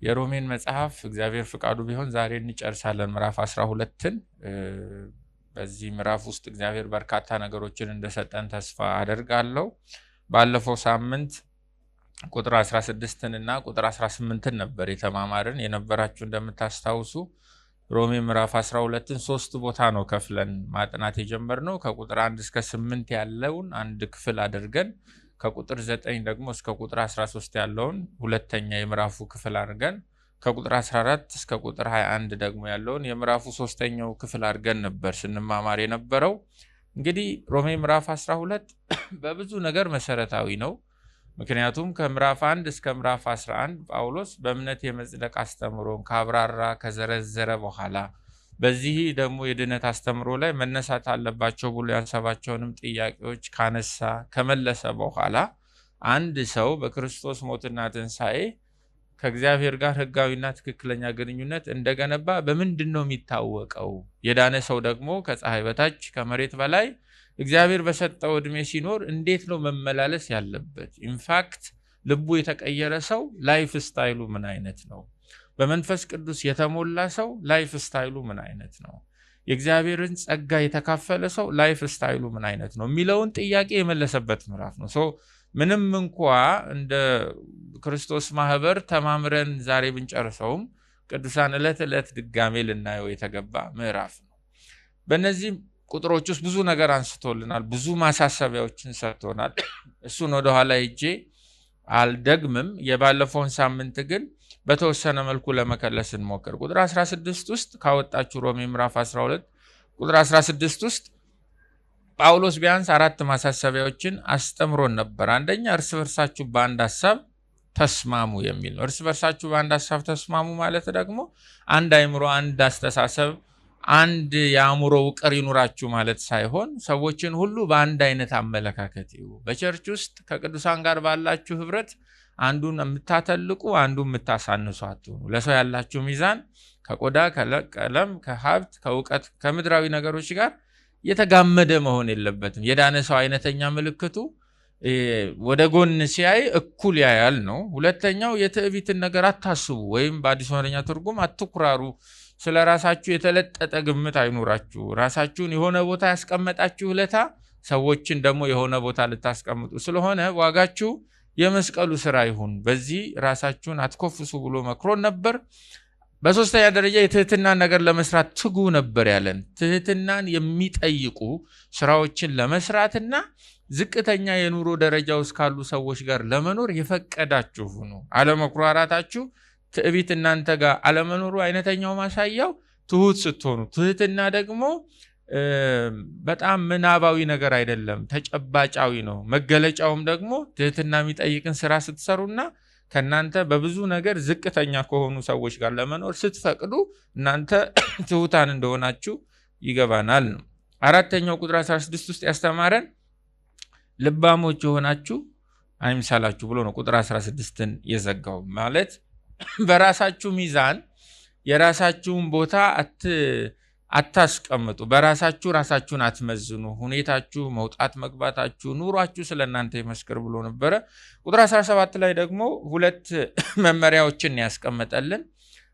የሮሜን መጽሐፍ እግዚአብሔር ፍቃዱ ቢሆን ዛሬ እንጨርሳለን ምዕራፍ 12ን። በዚህ ምዕራፍ ውስጥ እግዚአብሔር በርካታ ነገሮችን እንደሰጠን ተስፋ አደርጋለሁ። ባለፈው ሳምንት ቁጥር 16 እና ቁጥር 18 ነበር የተማማርን የነበራችሁ እንደምታስታውሱ። ሮሜ ምዕራፍ 12ን 3 ቦታ ነው ከፍለን ማጥናት የጀመርነው። ከቁጥር 1 እስከ 8 ያለውን አንድ ክፍል አድርገን ከቁጥር 9 ደግሞ እስከ ቁጥር 13 ያለውን ሁለተኛ የምዕራፉ ክፍል አድርገን ከቁጥር 14 እስከ ቁጥር 21 ደግሞ ያለውን የምዕራፉ ሶስተኛው ክፍል አድርገን ነበር ስንማማር የነበረው። እንግዲህ ሮሜ ምዕራፍ 12 በብዙ ነገር መሰረታዊ ነው። ምክንያቱም ከምዕራፍ 1 እስከ ምዕራፍ 11 ጳውሎስ በእምነት የመጽደቅ አስተምሮን ካብራራ ከዘረዘረ በኋላ በዚህ ደግሞ የድነት አስተምሮ ላይ መነሳት አለባቸው ብሎ ያሰባቸውንም ጥያቄዎች ካነሳ ከመለሰ በኋላ አንድ ሰው በክርስቶስ ሞትና ትንሣኤ ከእግዚአብሔር ጋር ሕጋዊና ትክክለኛ ግንኙነት እንደገነባ በምንድነው የሚታወቀው? የዳነ ሰው ደግሞ ከፀሐይ በታች ከመሬት በላይ እግዚአብሔር በሰጠው እድሜ ሲኖር እንዴት ነው መመላለስ ያለበት? ኢንፋክት ልቡ የተቀየረ ሰው ላይፍ ስታይሉ ምን አይነት ነው? በመንፈስ ቅዱስ የተሞላ ሰው ላይፍ ስታይሉ ምን አይነት ነው? የእግዚአብሔርን ጸጋ የተካፈለ ሰው ላይፍ ስታይሉ ምን አይነት ነው የሚለውን ጥያቄ የመለሰበት ምዕራፍ ነው። ምንም እንኳ እንደ ክርስቶስ ማህበር ተማምረን ዛሬ ብንጨርሰውም ቅዱሳን ዕለት ዕለት ድጋሜ ልናየው የተገባ ምዕራፍ ነው። በእነዚህ ቁጥሮች ውስጥ ብዙ ነገር አንስቶልናል፣ ብዙ ማሳሰቢያዎችን ሰጥቶናል። እሱን ወደ ኋላ ሄጄ አልደግምም። የባለፈውን ሳምንት ግን በተወሰነ መልኩ ለመከለስ እንሞክር። ቁጥር 16 ውስጥ ካወጣችሁ ሮሜ ምዕራፍ 12 ቁጥር 16 ውስጥ ጳውሎስ ቢያንስ 4 ማሳሰቢያዎችን አስተምሮን ነበር። አንደኛ እርስ በርሳችሁ በአንድ ሐሳብ ተስማሙ የሚል ነው። እርስ በርሳችሁ በአንድ ሐሳብ ተስማሙ ማለት ደግሞ አንድ አእምሮ፣ አንድ አስተሳሰብ፣ አንድ የአእምሮ ውቅር ይኑራችሁ ማለት ሳይሆን ሰዎችን ሁሉ በአንድ አይነት አመለካከት ይዩ። በቸርች ውስጥ ከቅዱሳን ጋር ባላችሁ ህብረት አንዱን የምታተልቁ አንዱን የምታሳንሱ አትሁኑ። ለሰው ያላችሁ ሚዛን ከቆዳ ከቀለም ከሀብት ከእውቀት ከምድራዊ ነገሮች ጋር የተጋመደ መሆን የለበትም። የዳነ ሰው አይነተኛ ምልክቱ ወደ ጎን ሲያይ እኩል ያያል ነው። ሁለተኛው የትዕቢትን ነገር አታስቡ፣ ወይም በአዲስ አማርኛ ትርጉም አትኩራሩ። ስለ ራሳችሁ የተለጠጠ ግምት አይኑራችሁ። ራሳችሁን የሆነ ቦታ ያስቀመጣችሁ ለታ ሰዎችን ደግሞ የሆነ ቦታ ልታስቀምጡ ስለሆነ ዋጋችሁ የመስቀሉ ስራ ይሁን። በዚህ ራሳችሁን አትኮፍሱ ብሎ መክሮን ነበር። በሶስተኛ ደረጃ የትህትናን ነገር ለመስራት ትጉ ነበር ያለን። ትህትናን የሚጠይቁ ስራዎችን ለመስራትና ዝቅተኛ የኑሮ ደረጃ ውስጥ ካሉ ሰዎች ጋር ለመኖር የፈቀዳችሁ ሁኑ። አለመኩራራታችሁ ትዕቢት እናንተ ጋር አለመኖሩ አይነተኛው ማሳያው ትሁት ስትሆኑ፣ ትህትና ደግሞ በጣም ምናባዊ ነገር አይደለም፣ ተጨባጫዊ ነው። መገለጫውም ደግሞ ትህትና የሚጠይቅን ስራ ስትሰሩና ከናንተ በብዙ ነገር ዝቅተኛ ከሆኑ ሰዎች ጋር ለመኖር ስትፈቅዱ እናንተ ትሁታን እንደሆናችሁ ይገባናል ነው። አራተኛው ቁጥር 16 ውስጥ ያስተማረን ልባሞች የሆናችሁ አይምሰላችሁ ብሎ ነው ቁጥር 16ን የዘጋው። ማለት በራሳችሁ ሚዛን የራሳችሁን ቦታ አታስቀምጡ፣ በራሳችሁ ራሳችሁን አትመዝኑ። ሁኔታችሁ፣ መውጣት መግባታችሁ፣ ኑሯችሁ ስለእናንተ ይመስክር ብሎ ነበረ። ቁጥር 17 ላይ ደግሞ 2 መመሪያዎችን ያስቀመጠልን።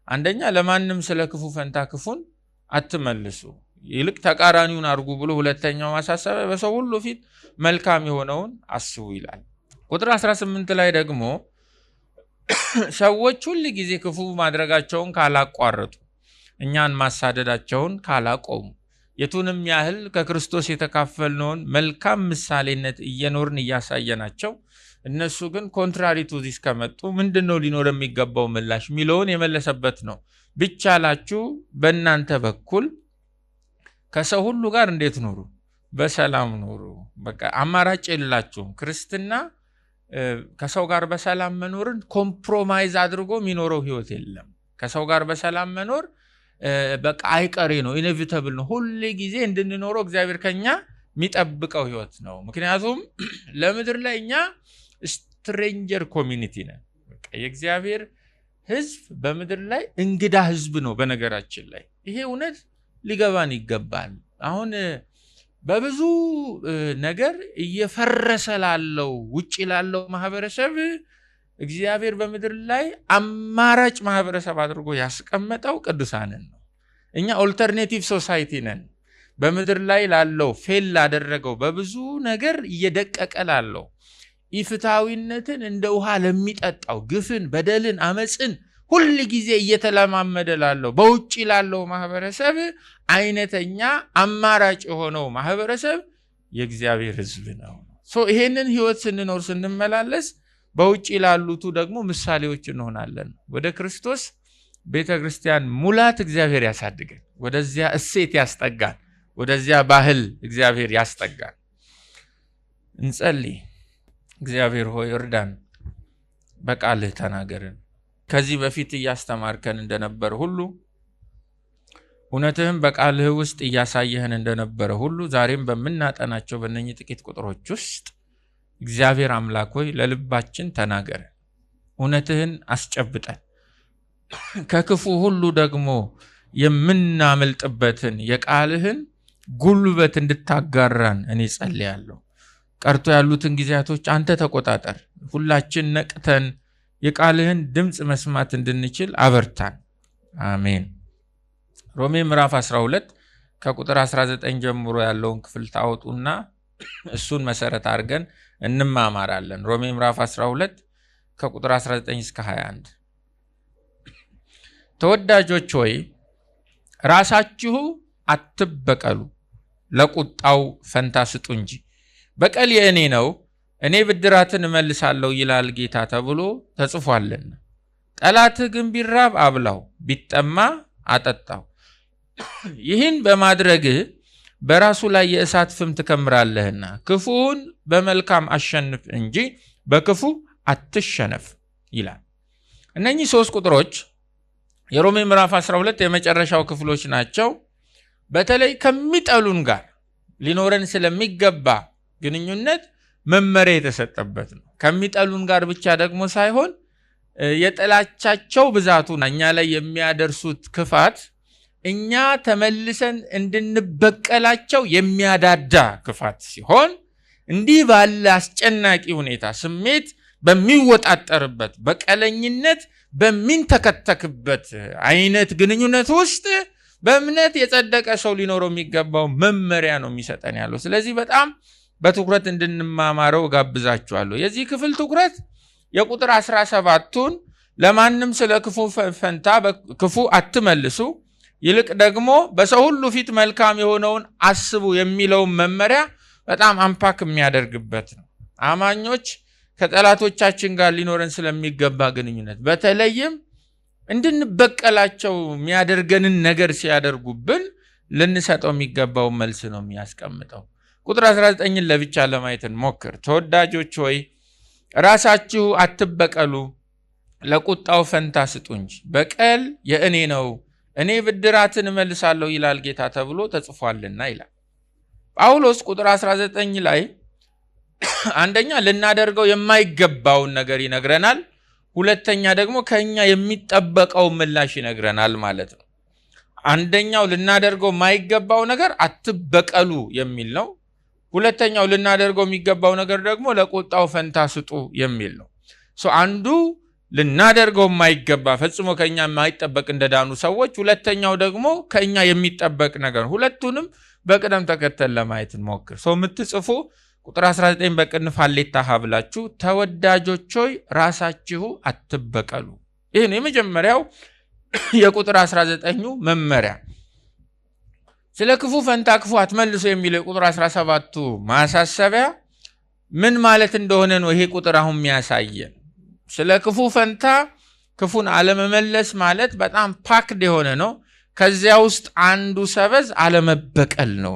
አንደኛ ለማንም ስለ ክፉ ፈንታ ክፉን አትመልሱ፣ ይልቅ ተቃራኒውን አድርጉ ብሎ ሁለተኛው ማሳሰቢያ በሰው ሁሉ ፊት መልካም የሆነውን አስቡ ይላል። ቁጥር 18 ላይ ደግሞ ሰዎች ሁል ጊዜ ክፉ ማድረጋቸውን ካላቋረጡ፣ እኛን ማሳደዳቸውን ካላቆሙ፣ የቱንም ያህል ከክርስቶስ የተካፈልነውን መልካም ምሳሌነት እየኖርን እያሳየናቸው እነሱ ግን ኮንትራሪ ቱ ዚስ ከመጡ ምንድነው ሊኖር የሚገባው ምላሽ የሚለውን የመለሰበት ነው። ቢቻላችሁ በእናንተ በኩል ከሰው ሁሉ ጋር እንዴት ኑሩ? በሰላም ኑሩ። በቃ አማራጭ የላችሁም። ክርስትና ከሰው ጋር በሰላም መኖርን ኮምፕሮማይዝ አድርጎ የሚኖረው ህይወት የለም። ከሰው ጋር በሰላም መኖር በቃ አይቀሬ ነው፣ ኢኔቪታብል ነው። ሁሌ ጊዜ እንድንኖረው እግዚአብሔር ከኛ የሚጠብቀው ህይወት ነው። ምክንያቱም ለምድር ላይ እኛ ስትሬንጀር ኮሚኒቲ ነን። በቃ የእግዚአብሔር ህዝብ በምድር ላይ እንግዳ ህዝብ ነው። በነገራችን ላይ ይሄ እውነት ሊገባን ይገባል። አሁን በብዙ ነገር እየፈረሰ ላለው ውጪ ላለው ማህበረሰብ እግዚአብሔር በምድር ላይ አማራጭ ማህበረሰብ አድርጎ ያስቀመጠው ቅዱሳንን ነው። እኛ ኦልተርኔቲቭ ሶሳይቲ ነን። በምድር ላይ ላለው ፌል ላደረገው በብዙ ነገር እየደቀቀ ላለው ኢፍትሃዊነትን እንደ ውሃ ለሚጠጣው ግፍን፣ በደልን፣ አመፅን ሁል ጊዜ እየተለማመደ ላለው በውጪ ላለው ማህበረሰብ አይነተኛ አማራጭ የሆነው ማህበረሰብ የእግዚአብሔር ሕዝብ ነው። ይሄንን ህይወት ስንኖር ስንመላለስ በውጪ ላሉቱ ደግሞ ምሳሌዎች እንሆናለን። ወደ ክርስቶስ ቤተክርስቲያን ሙላት እግዚአብሔር ያሳድገን፣ ወደዚያ እሴት ያስጠጋን፣ ወደዚያ ባህል እግዚአብሔር ያስጠጋን። እንጸልይ። እግዚአብሔር ሆይ እርዳን፣ በቃልህ ተናገርን። ከዚህ በፊት እያስተማርከን እንደነበረ ሁሉ እውነትህም በቃልህ ውስጥ እያሳየህን እንደነበረ ሁሉ ዛሬም በምናጠናቸው በእነኚህ ጥቂት ቁጥሮች ውስጥ እግዚአብሔር አምላክ ሆይ ለልባችን ተናገረ፣ እውነትህን አስጨብጠን፣ ከክፉ ሁሉ ደግሞ የምናመልጥበትን የቃልህን ጉልበት እንድታጋራን እኔ ጸልያለሁ። ቀርቶ ያሉትን ጊዜያቶች አንተ ተቆጣጠር። ሁላችን ነቅተን የቃልህን ድምፅ መስማት እንድንችል አበርታን። አሜን። ሮሜ ምዕራፍ 12 ከቁጥር 19 ጀምሮ ያለውን ክፍል ታወጡና እሱን መሰረት አድርገን እንማማራለን። ሮሜ ምዕራፍ 12 ከቁጥር 19 እስከ 21። ተወዳጆች ሆይ ራሳችሁ አትበቀሉ፣ ለቁጣው ፈንታ ስጡ እንጂ በቀል የእኔ ነው፣ እኔ ብድራትን እመልሳለሁ ይላል ጌታ ተብሎ ተጽፏልና። ጠላትህ ግን ቢራብ አብላው፣ ቢጠማ አጠጣው። ይህን በማድረግህ በራሱ ላይ የእሳት ፍም ትከምራለህና ክፉውን በመልካም አሸንፍ እንጂ በክፉ አትሸነፍ ይላል። እነኚህ 3 ቁጥሮች የሮሜ ምዕራፍ 12 የመጨረሻው ክፍሎች ናቸው። በተለይ ከሚጠሉን ጋር ሊኖረን ስለሚገባ ግንኙነት መመሪያ የተሰጠበት ነው። ከሚጠሉን ጋር ብቻ ደግሞ ሳይሆን የጥላቻቸው ብዛቱ እኛ ላይ የሚያደርሱት ክፋት እኛ ተመልሰን እንድንበቀላቸው የሚያዳዳ ክፋት ሲሆን እንዲህ ባለ አስጨናቂ ሁኔታ ስሜት በሚወጣጠርበት በቀለኝነት በሚንተከተክበት አይነት ግንኙነት ውስጥ በእምነት የጸደቀ ሰው ሊኖረው የሚገባው መመሪያ ነው የሚሰጠን ያለው። ስለዚህ በጣም በትኩረት እንድንማማረው ጋብዛችኋለሁ። የዚህ ክፍል ትኩረት የቁጥር 17ቱን ለማንም ስለ ክፉ ፈንታ ክፉ አትመልሱ፣ ይልቅ ደግሞ በሰው ሁሉ ፊት መልካም የሆነውን አስቡ የሚለውን መመሪያ በጣም አንፓክ የሚያደርግበት ነው። አማኞች ከጠላቶቻችን ጋር ሊኖረን ስለሚገባ ግንኙነት በተለይም እንድንበቀላቸው የሚያደርገንን ነገር ሲያደርጉብን ልንሰጠው የሚገባው መልስ ነው የሚያስቀምጠው። ቁጥር 19ን ለብቻ ለማየት እንሞክር። ተወዳጆች ሆይ ራሳችሁ አትበቀሉ፣ ለቁጣው ፈንታ ስጡ እንጂ በቀል የእኔ ነው፣ እኔ ብድራትን እመልሳለሁ ይላል ጌታ ተብሎ ተጽፏልና ይላል ጳውሎስ። ቁጥር 19 ላይ አንደኛ ልናደርገው የማይገባውን ነገር ይነግረናል። ሁለተኛ ደግሞ ከኛ የሚጠበቀው ምላሽ ይነግረናል ማለት ነው። አንደኛው ልናደርገው የማይገባው ነገር አትበቀሉ የሚል ነው። ሁለተኛው ልናደርገው የሚገባው ነገር ደግሞ ለቁጣው ፈንታ ስጡ የሚል ነው። አንዱ ልናደርገው የማይገባ ፈጽሞ ከኛ የማይጠበቅ እንደዳኑ ሰዎች፣ ሁለተኛው ደግሞ ከኛ የሚጠበቅ ነገር። ሁለቱንም በቅደም ተከተል ለማየት እንሞክር። የምትጽፉ ቁጥር 19 በቅንፍ ሀሌታ ብላችሁ ተወዳጆች ሆይ ራሳችሁ አትበቀሉ። ይህ ነው የመጀመሪያው የቁጥር 19ኙ መመሪያ። ስለ ክፉ ፈንታ ክፉ አትመልሱ የሚለው የቁጥር 17ቱ ማሳሰቢያ ምን ማለት እንደሆነ ነው ይሄ ቁጥር አሁን የሚያሳየን። ስለ ክፉ ፈንታ ክፉን አለመመለስ ማለት በጣም ፓክድ የሆነ ነው። ከዚያ ውስጥ አንዱ ሰበዝ አለመበቀል ነው።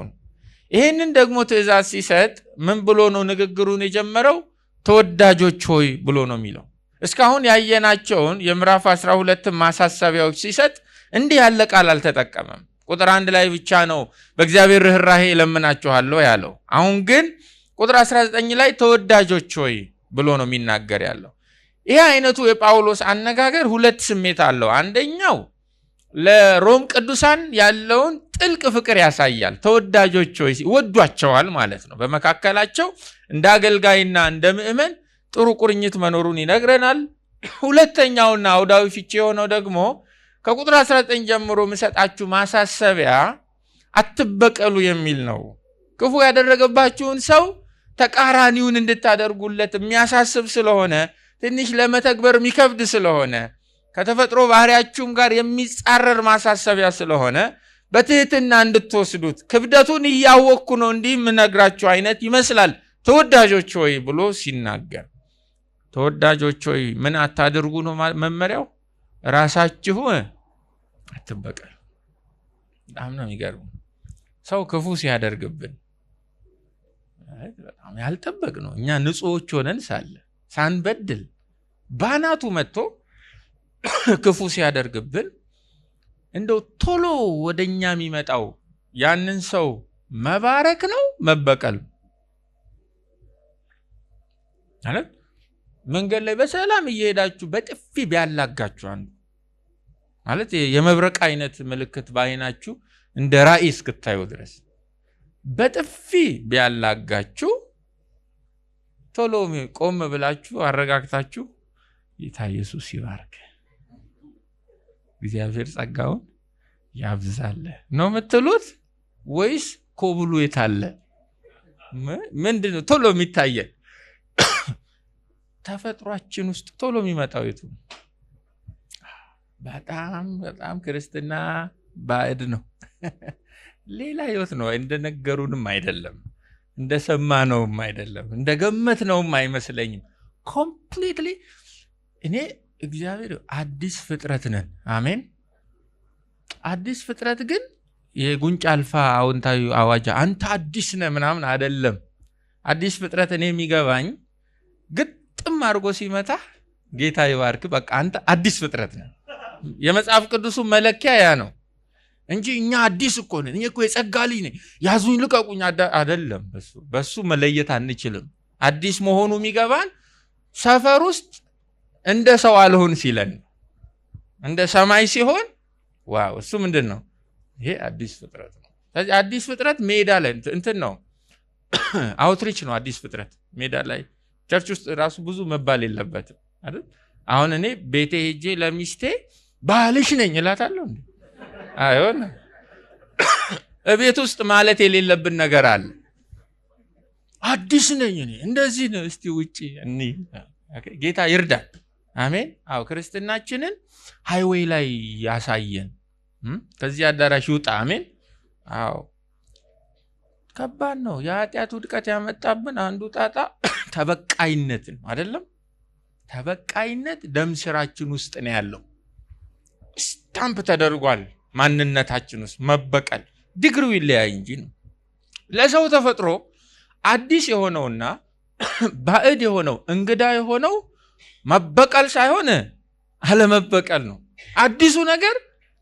ይህንን ደግሞ ትእዛዝ ሲሰጥ ምን ብሎ ነው ንግግሩን የጀመረው? ተወዳጆች ሆይ ብሎ ነው የሚለው። እስካሁን ያየናቸውን የምዕራፍ 12 ማሳሰቢያዎች ሲሰጥ እንዲህ ያለ ቃል አልተጠቀመም። ቁጥር 1 ላይ ብቻ ነው በእግዚአብሔር ርኅራኄ እለምናችኋለሁ ያለው። አሁን ግን ቁጥር 19 ላይ ተወዳጆች ሆይ ብሎ ነው የሚናገር ያለው። ይህ አይነቱ የጳውሎስ አነጋገር 2 ስሜት አለው። አንደኛው ለሮም ቅዱሳን ያለውን ጥልቅ ፍቅር ያሳያል። ተወዳጆች ሆይ ወዷቸዋል ማለት ነው። በመካከላቸው እንደ አገልጋይና እንደ ምእመን ጥሩ ቁርኝት መኖሩን ይነግረናል። ሁለተኛውና አውዳዊ ፍቺ የሆነው ደግሞ ከቁጥር 19 ጀምሮ ምሰጣችሁ ማሳሰቢያ አትበቀሉ የሚል ነው። ክፉ ያደረገባችሁን ሰው ተቃራኒውን እንድታደርጉለት የሚያሳስብ ስለሆነ ትንሽ ለመተግበር የሚከብድ ስለሆነ ከተፈጥሮ ባህሪያችሁም ጋር የሚጻረር ማሳሰቢያ ስለሆነ በትህትና እንድትወስዱት ክብደቱን እያወቅኩ ነው እንዲህ የምነግራችሁ አይነት ይመስላል ተወዳጆች ሆይ ብሎ ሲናገር፣ ተወዳጆች ሆይ ምን አታድርጉ ነው መመሪያው? ራሳችሁ አትበቀሉ። በጣም ነው የሚገርም። ሰው ክፉ ሲያደርግብን በጣም ያልጠበቅ ነው። እኛ ንጹሖች ሆነን ሳለ ሳንበድል ባናቱ መጥቶ ክፉ ሲያደርግብን እንደው ቶሎ ወደኛ የሚመጣው ያንን ሰው መባረክ ነው መበቀል ማለት? መንገድ ላይ በሰላም እየሄዳችሁ በጥፊ ቢያላጋችሁ አንዱ ማለት የመብረቅ አይነት ምልክት ባይናችሁ እንደ ራእይ እስክታዩ ድረስ በጥፊ ቢያላጋችሁ ቶሎ ቆም ብላችሁ አረጋግታችሁ ጌታ ኢየሱስ ይባርክ፣ እግዚአብሔር ጸጋውን ያብዛል ነው የምትሉት? ወይስ ኮብሉ የታለ? ምንድነው ቶሎ የሚታየን? ተፈጥሯችን ውስጥ ቶሎ የሚመጣው የቱ? በጣም በጣም ክርስትና ባዕድ ነው። ሌላ ህይወት ነው። እንደነገሩንም አይደለም፣ እንደሰማነውም አይደለም፣ እንደገመትነውም አይመስለኝም። ኮምፕሊትሊ እኔ እግዚአብሔር አዲስ ፍጥረት ነን። አሜን። አዲስ ፍጥረት ግን የጉንጭ አልፋ አዎንታዊ አዋጅ አንተ አዲስ ነህ ምናምን አይደለም። አዲስ ፍጥረት እኔ የሚገባኝ ግጥም አድርጎ ሲመታ ጌታ ይባርክ በቃ አንተ አዲስ ፍጥረት ነህ። የመጽሐፍ ቅዱሱ መለኪያ ያ ነው እንጂ እኛ አዲስ እኮ ነን፣ እኔ እኮ የጸጋ ልጅ ነኝ ያዙኝ ልቀቁኝ አይደለም። በሱ መለየት አንችልም። አዲስ መሆኑ የሚገባን ሰፈር ውስጥ እንደ ሰው አልሆን ሲለን፣ እንደ ሰማይ ሲሆን ዋው እሱ ምንድን ነው? ይሄ አዲስ ፍጥረት ነው። ስለዚህ አዲስ ፍጥረት ሜዳ ላይ እንትን ነው፣ አውትሪች ነው። አዲስ ፍጥረት ሜዳ ላይ ቸርች ውስጥ ራሱ ብዙ መባል የለበትም አይደል? አሁን እኔ ቤቴ ሄጄ ለሚስቴ ባልሽ ነኝ እላታለሁ እንዴ? አይሆን። እቤት ውስጥ ማለት የሌለብን ነገር አለ። አዲስ ነኝ እኔ እንደዚህ ነው። እስቲ ውጪ እኔ ጌታ ይርዳል። አሜን። አዎ ክርስትናችንን ሃይዌይ ላይ ያሳየን፣ ከዚህ አዳራሽ ይውጣ። አሜን። አዎ ከባድ ነው። የኃጢአት ውድቀት ያመጣብን አንዱ ጣጣ ተበቃይነት ነው አይደለም? ተበቃይነት ደም ስራችን ውስጥ ነው ያለው። ስታምፕ ተደርጓል ማንነታችን ውስጥ። መበቀል ዲግሪው ይለያይ እንጂ ነው። ለሰው ተፈጥሮ አዲስ የሆነውና ባዕድ የሆነው እንግዳ የሆነው መበቀል ሳይሆን አለመበቀል ነው። አዲሱ ነገር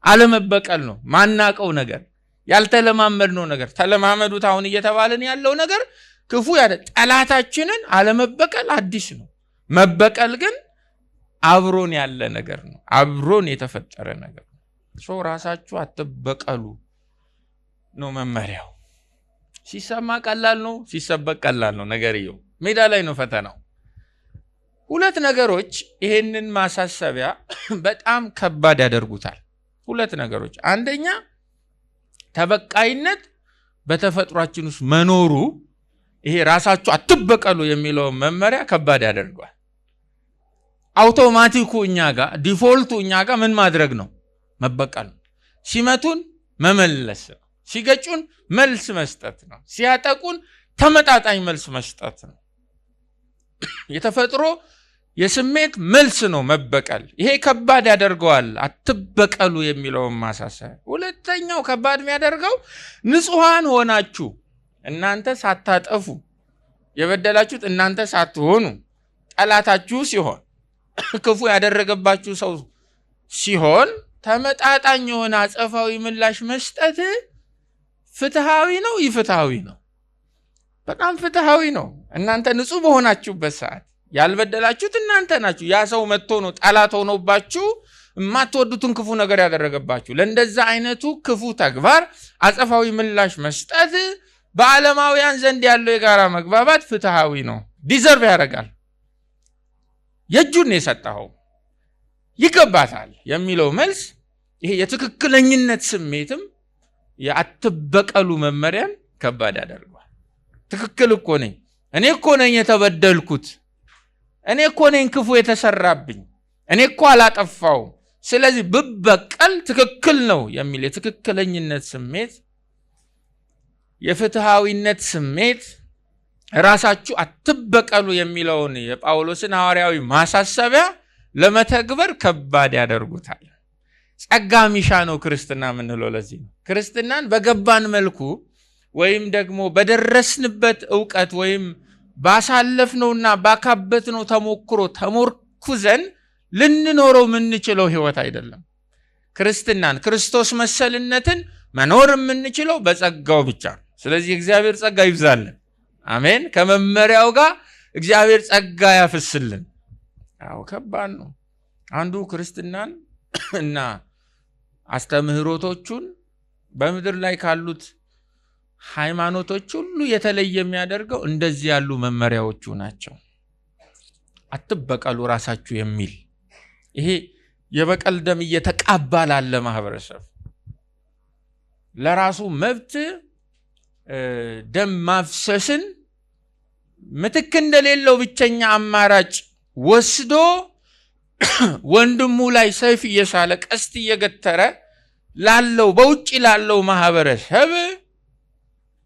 አለመበቀል ነው። ማናቀው ነገር፣ ያልተለማመድነው ነገር። ተለማመዱት አሁን እየተባለን ያለው ነገር ክፉ ያለ ጠላታችንን አለመበቀል አዲስ ነው። መበቀል ግን አብሮን ያለ ነገር ነው። አብሮን የተፈጠረ ነገር ነው። ሰው ራሳችሁ አትበቀሉ ነው መመሪያው። ሲሰማ ቀላል ነው፣ ሲሰበቅ ቀላል ነው። ነገርየው ሜዳ ላይ ነው ፈተናው። ሁለት ነገሮች ይሄንን ማሳሰቢያ በጣም ከባድ ያደርጉታል። ሁለት ነገሮች፣ አንደኛ ተበቃይነት በተፈጥሯችን ውስጥ መኖሩ ይሄ ራሳችሁ አትበቀሉ የሚለው መመሪያ ከባድ ያደርገዋል። አውቶማቲኩ እኛ ጋር ዲፎልቱ እኛ ጋር ምን ማድረግ ነው? መበቀል ነው። ሲመቱን መመለስ ነው። ሲገጩን መልስ መስጠት ነው። ሲያጠቁን ተመጣጣኝ መልስ መስጠት ነው። የተፈጥሮ የስሜት መልስ ነው መበቀል። ይሄ ከባድ ያደርገዋል አትበቀሉ የሚለውን ማሳሰቢያ። ሁለተኛው ከባድ የሚያደርገው ንጹሐን ሆናችሁ እናንተ ሳታጠፉ የበደላችሁት እናንተ ሳትሆኑ ጠላታችሁ ሲሆን ክፉ ያደረገባችሁ ሰው ሲሆን ተመጣጣኝ የሆነ አጸፋዊ ምላሽ መስጠት ፍትሃዊ ነው? ይፍትሃዊ ነው? በጣም ፍትሃዊ ነው። እናንተ ንጹህ በሆናችሁበት ሰዓት ያልበደላችሁት እናንተ ናችሁ። ያ ሰው መጥቶ ነው ጠላት ሆኖባችሁ የማትወዱትን ክፉ ነገር ያደረገባችሁ። ለእንደዛ አይነቱ ክፉ ተግባር አጸፋዊ ምላሽ መስጠት በዓለማውያን ዘንድ ያለው የጋራ መግባባት ፍትሃዊ ነው። ዲዘርቭ ያደርጋል። የእጁን የሰጠኸው ይገባታል የሚለው መልስ ይሄ የትክክለኝነት ስሜትም የአትበቀሉ መመሪያን ከባድ ያደርገዋል። ትክክል እኮ ነኝ፣ እኔ እኮ ነኝ የተበደልኩት፣ እኔ እኮ ነኝ ክፉ የተሰራብኝ፣ እኔ እኮ አላጠፋው፣ ስለዚህ ብበቀል ትክክል ነው የሚል የትክክለኝነት ስሜት፣ የፍትሃዊነት ስሜት ራሳችሁ አትበቀሉ የሚለውን የጳውሎስን ሐዋርያዊ ማሳሰቢያ ለመተግበር ከባድ ያደርጉታል። ጸጋ ሚሻ ነው ክርስትና የምንለው ለዚህ ነው። ክርስትናን በገባን መልኩ ወይም ደግሞ በደረስንበት ዕውቀት ወይም ባሳለፍነውና ባካበትነው ተሞክሮ ተሞርኩዘን ልንኖረው የምንችለው ህይወት አይደለም። ክርስትናን ክርስቶስ መሰልነትን መኖር የምንችለው በጸጋው ብቻ ነው። ስለዚህ እግዚአብሔር ጸጋ ይብዛልን። አሜን። ከመመሪያው ጋር እግዚአብሔር ጸጋ ያፍስልን። አዎ ከባድ ነው። አንዱ ክርስትናን እና አስተምህሮቶቹን በምድር ላይ ካሉት ሃይማኖቶች ሁሉ የተለየ የሚያደርገው እንደዚህ ያሉ መመሪያዎቹ ናቸው። አትበቀሉ ራሳችሁ የሚል ይሄ የበቀል ደም እየተቃባ ላለ ማህበረሰብ ለራሱ መብት ደም ማፍሰስን ምትክ እንደሌለው ብቸኛ አማራጭ ወስዶ ወንድሙ ላይ ሰይፍ እየሳለ ቀስት እየገተረ ላለው በውጭ ላለው ማህበረሰብ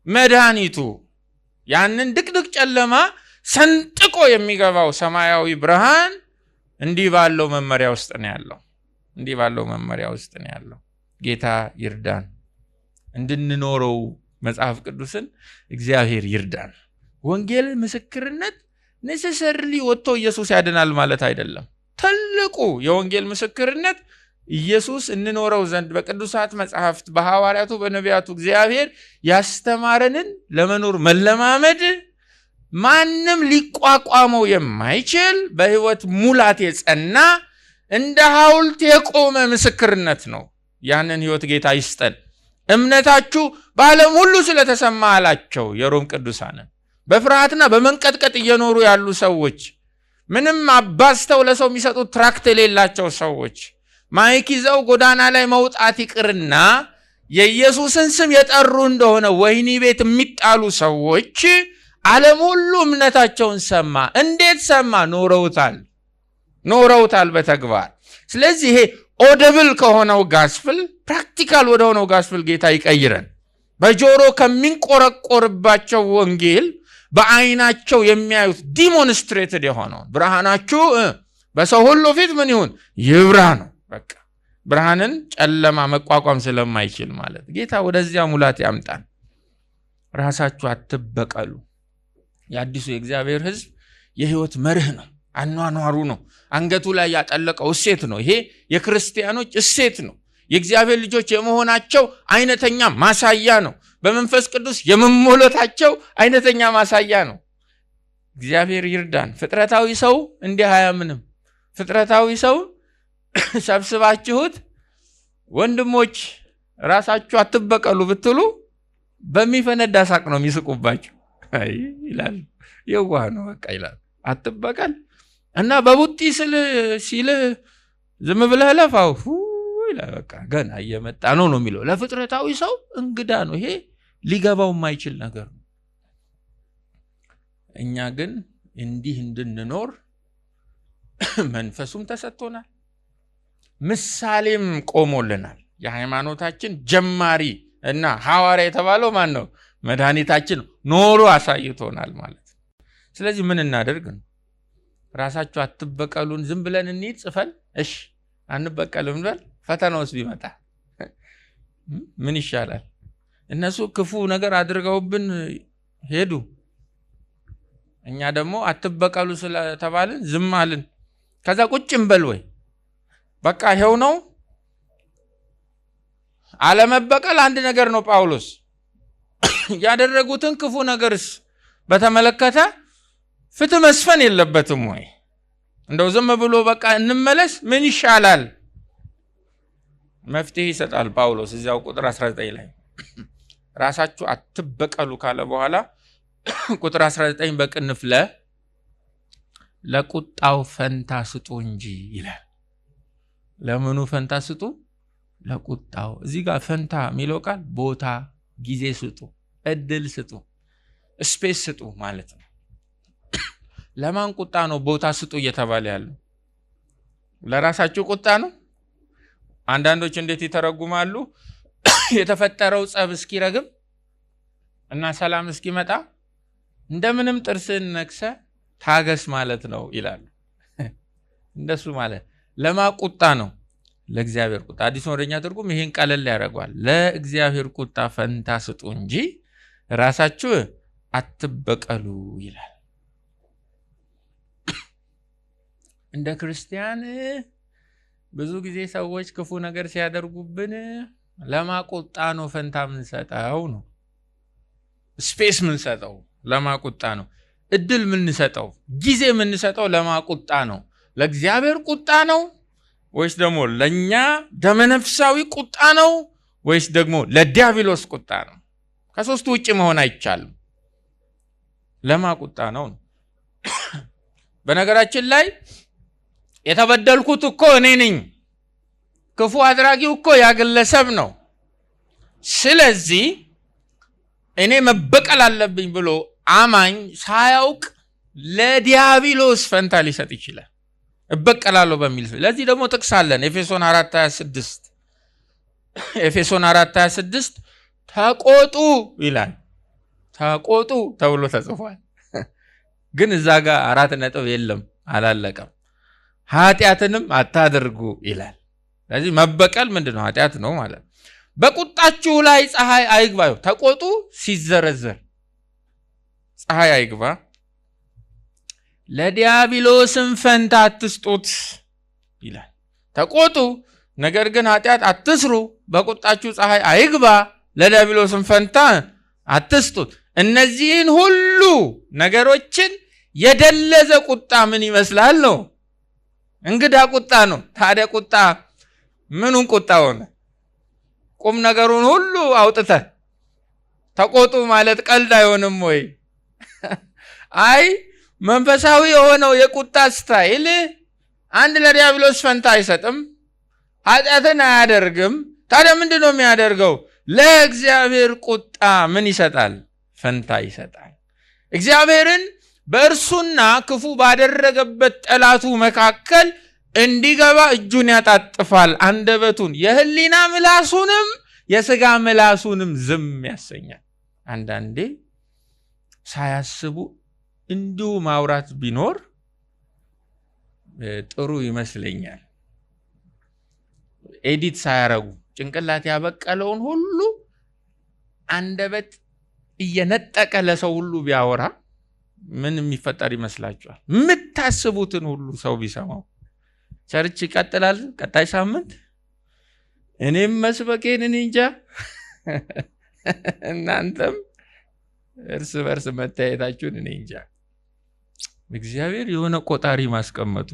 መድኃኒቱ ያንን ድቅድቅ ጨለማ ሰንጥቆ የሚገባው ሰማያዊ ብርሃን እንዲህ ባለው መመሪያ ውስጥ ነው ያለው። እንዲህ ባለው መመሪያ ውስጥ ነው ያለው። ጌታ ይርዳን እንድንኖረው መጽሐፍ ቅዱስን እግዚአብሔር ይርዳን። ወንጌል ምስክርነት ኔሴሰርሊ ወጥቶ ኢየሱስ ያድናል ማለት አይደለም። ትልቁ የወንጌል ምስክርነት ኢየሱስ እንኖረው ዘንድ በቅዱሳት መጽሐፍት በሐዋርያቱ በነቢያቱ እግዚአብሔር ያስተማረንን ለመኖር መለማመድ ማንም ሊቋቋመው የማይችል በሕይወት ሙላት የጸና እንደ ሐውልት የቆመ ምስክርነት ነው። ያንን ሕይወት ጌታ ይስጠን። እምነታችሁ በዓለም ሁሉ ስለተሰማ አላቸው የሮም ቅዱሳንን። በፍርሃትና በመንቀጥቀጥ እየኖሩ ያሉ ሰዎች፣ ምንም አባስተው ለሰው የሚሰጡት ትራክት የሌላቸው ሰዎች፣ ማይክ ይዘው ጎዳና ላይ መውጣት ይቅርና የኢየሱስን ስም የጠሩ እንደሆነ ወህኒ ቤት የሚጣሉ ሰዎች ዓለም ሁሉ እምነታቸውን ሰማ። እንዴት ሰማ? ኖረውታል በተግባር። ስለዚህ ይሄ ኦደብል ከሆነው ጋስፕል ፕራክቲካል ወደ ሆነው ጋስፕል ጌታ ይቀይረን። በጆሮ ከሚንቆረቆርባቸው ወንጌል በአይናቸው የሚያዩት ዲሞንስትሬትድ የሆነው ብርሃናችሁ በሰው ሁሉ ፊት ምን ይሁን? ይብራ ነው። በቃ ብርሃንን ጨለማ መቋቋም ስለማይችል ማለት ጌታ ወደዚያ ሙላት ያምጣን። ራሳችሁ አትበቀሉ የአዲሱ የእግዚአብሔር ሕዝብ የህይወት መርህ ነው። አኗኗሩ ነው። አንገቱ ላይ ያጠለቀው እሴት ነው። ይሄ የክርስቲያኖች እሴት ነው። የእግዚአብሔር ልጆች የመሆናቸው አይነተኛ ማሳያ ነው። በመንፈስ ቅዱስ የመሞላታቸው አይነተኛ ማሳያ ነው። እግዚአብሔር ይርዳን። ፍጥረታዊ ሰው እንዲህ አያምንም። ፍጥረታዊ ሰው ሰብስባችሁት ወንድሞች ራሳችሁ አትበቀሉ ብትሉ በሚፈነዳ ሳቅ ነው የሚስቁባችሁ። አይ ይላል፣ የዋህ ነው በቃ ይላል። አትበቀል እና በቡጢ ሲል ዝም ብለህ ለፋው ይላል። በቃ ገና እየመጣ ነው የሚለው። ለፍጥረታዊ ሰው እንግዳ ነው። ይሄ ሊገባው የማይችል ነገር ነው። እኛ ግን እንዲህ እንድንኖር መንፈሱም ተሰጥቶናል፣ ምሳሌም ቆሞልናል። የሃይማኖታችን ጀማሪ እና ሐዋርያ የተባለው ማን ነው? መድኃኒታችን ኖሮ አሳይቶናል ማለት። ስለዚህ ምን እናደርግ ነው? ራሳችሁ አትበቀሉን ዝም ብለን እንሂድ ጽፈን እሺ አንበቀልም በል። ፈተናውስ ቢመጣ ምን ይሻላል? እነሱ ክፉ ነገር አድርገውብን ሄዱ። እኛ ደግሞ አትበቀሉ ስለተባልን ዝም አልን። ከዛ ቁጭ እንበል ወይ? በቃ ይሄው ነው። አለመበቀል አንድ ነገር ነው። ጳውሎስ ያደረጉትን ክፉ ነገርስ በተመለከተ ፍትህ መስፈን የለበትም ወይ? እንደው ዝም ብሎ በቃ እንመለስ ምን ይሻላል? መፍትሄ ይሰጣል ጳውሎስ እዚያው ቁጥር 19 ላይ ራሳችሁ አትበቀሉ ካለ በኋላ ቁጥር 19 በቅንፍ ለቁጣው ፈንታ ስጡ እንጂ ይላል። ለምኑ ፈንታ ስጡ? ለቁጣው። እዚህ ጋር ፈንታ የሚለው ቃል ቦታ፣ ጊዜ ስጡ፣ እድል ስጡ፣ ስፔስ ስጡ ማለት ነው። ለማን ቁጣ ነው ቦታ ስጡ እየተባለ ያለው? ለራሳችሁ ቁጣ ነው? አንዳንዶች እንዴት ይተረጉማሉ? የተፈጠረው ጸብ እስኪረግም እና ሰላም እስኪመጣ እንደምንም ጥርስን ነክሰ ታገስ ማለት ነው ይላሉ። እንደሱ ማለት ለማ ቁጣ ነው? ለእግዚአብሔር ቁጣ። አዲስ ወደኛ ትርጉም ይሄን ቀለል ያደርገዋል። ለእግዚአብሔር ቁጣ ፈንታ ስጡ እንጂ ራሳችሁ አትበቀሉ ይላል። እንደ ክርስቲያን ብዙ ጊዜ ሰዎች ክፉ ነገር ሲያደርጉብን ለማ ቁጣ ነው ፈንታ ምንሰጠው ነው። ስፔስ ምንሰጠው ለማ ቁጣ ነው። እድል ምንሰጠው፣ ጊዜ ምንሰጠው ለማ ቁጣ ነው? ለእግዚአብሔር ቁጣ ነው ወይስ ደግሞ ለኛ ደመነፍሳዊ ቁጣ ነው ወይስ ደግሞ ለዲያብሎስ ቁጣ ነው? ከሶስቱ ውጪ መሆን አይቻልም። ለማ ቁጣ ነው። በነገራችን ላይ የተበደልኩት እኮ እኔ ነኝ፣ ክፉ አድራጊው እኮ ያ ግለሰብ ነው። ስለዚህ እኔ መበቀል አለብኝ ብሎ አማኝ ሳያውቅ ለዲያብሎስ ፈንታ ሊሰጥ ይችላል። እበቀላለሁ በሚል። ለዚህ ደግሞ ጥቅስ አለን። ኤፌሶን 4:26 ኤፌሶን 4:26 ተቆጡ ይላል። ተቆጡ ተብሎ ተጽፏል። ግን እዛ ጋር 4 ነጥብ የለም፣ አላለቀም። ኃጢአትንም አታድርጉ ይላል። ስለዚህ መበቀል ምንድነው? ኃጢአት ነው ማለት። በቁጣችሁ ላይ ፀሐይ አይግባ። ተቆጡ ሲዘረዘር ፀሐይ አይግባ። ለዲያብሎስም ፈንታ አትስጡት ይላል። ተቆጡ፣ ነገር ግን ኃጢአት አትስሩ። በቁጣችሁ ፀሐይ አይግባ፣ ለዲያብሎስም ፈንታ አትስጡት። እነዚህን ሁሉ ነገሮችን የደለዘ ቁጣ ምን ይመስላል ነው? እንግዳ ቁጣ ነው። ታዲያ ቁጣ ምኑን ቁጣ ሆነ? ቁም ነገሩን ሁሉ አውጥተ ተቆጡ ማለት ቀልድ አይሆንም ወይ? አይ መንፈሳዊ የሆነው የቁጣ ስታይል አንድ ለዲያብሎስ ፈንታ አይሰጥም፣ ኃጢአትን አያደርግም። ታዲያ ምንድን ነው የሚያደርገው? ለእግዚአብሔር ቁጣ ምን ይሰጣል? ፈንታ ይሰጣል። እግዚአብሔርን በእርሱና ክፉ ባደረገበት ጠላቱ መካከል እንዲገባ እጁን ያጣጥፋል። አንደበቱን፣ የህሊና ምላሱንም የሥጋ ምላሱንም ዝም ያሰኛል። አንዳንዴ ሳያስቡ እንዲሁ ማውራት ቢኖር ጥሩ ይመስለኛል። ኤዲት ሳያረጉ ጭንቅላት ያበቀለውን ሁሉ አንደበት እየነጠቀ ለሰው ሁሉ ቢያወራ ምን የሚፈጠር ይመስላችኋል? የምታስቡትን ሁሉ ሰው ቢሰማው። ቸርች ይቀጥላል። ቀጣይ ሳምንት እኔም መስበኬን እንጃ፣ እናንተም እርስ በርስ መታየታችሁን እኔ እንጃ። እግዚአብሔር የሆነ ቆጣሪ ማስቀመጡ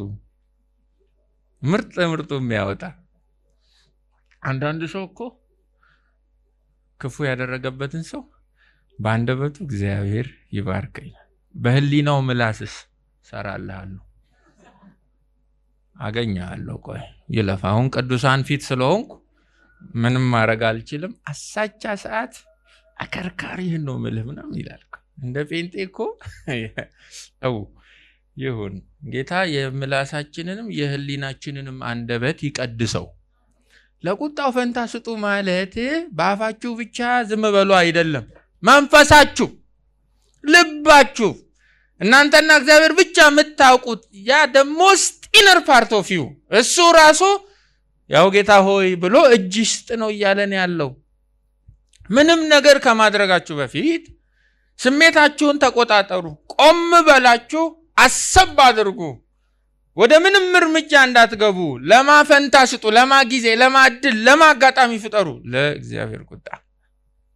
ምርጡ የሚያወጣ። አንዳንድ ሰው እኮ ክፉ ያደረገበትን ሰው በአንደበቱ እግዚአብሔር ይባርከኝ፣ በህሊናው ምላስስ ሰራልሃለሁ፣ አገኛለሁ፣ ቆይ ይለፍ። አሁን ቅዱሳን ፊት ስለሆንኩ ምንም ማድረግ አልችልም፣ አሳቻ ሰዓት አከርካሪህን ነው ምልህ ምናምን ይላል። እንደ ጴንጤ እኮ ይሁን። ጌታ የምላሳችንንም የህሊናችንንም አንደበት ይቀድሰው። ለቁጣው ፈንታ ስጡ ማለት በአፋችሁ ብቻ ዝም በሉ አይደለም። መንፈሳችሁ፣ ልባችሁ፣ እናንተና እግዚአብሔር ብቻ የምታውቁት ያ the most inner part of you እሱ ራሱ ያው ጌታ ሆይ ብሎ እጅ ይስጥ ነው እያለን ያለው። ምንም ነገር ከማድረጋችሁ በፊት ስሜታችሁን ተቆጣጠሩ። ቆም በላችሁ አሰብ አድርጉ። ወደ ምንም እርምጃ እንዳትገቡ። ለማ ፈንታ ስጡ፣ ለማ ጊዜ፣ ለማ እድል፣ ለማ አጋጣሚ ፍጠሩ። ለእግዚአብሔር ቁጣ።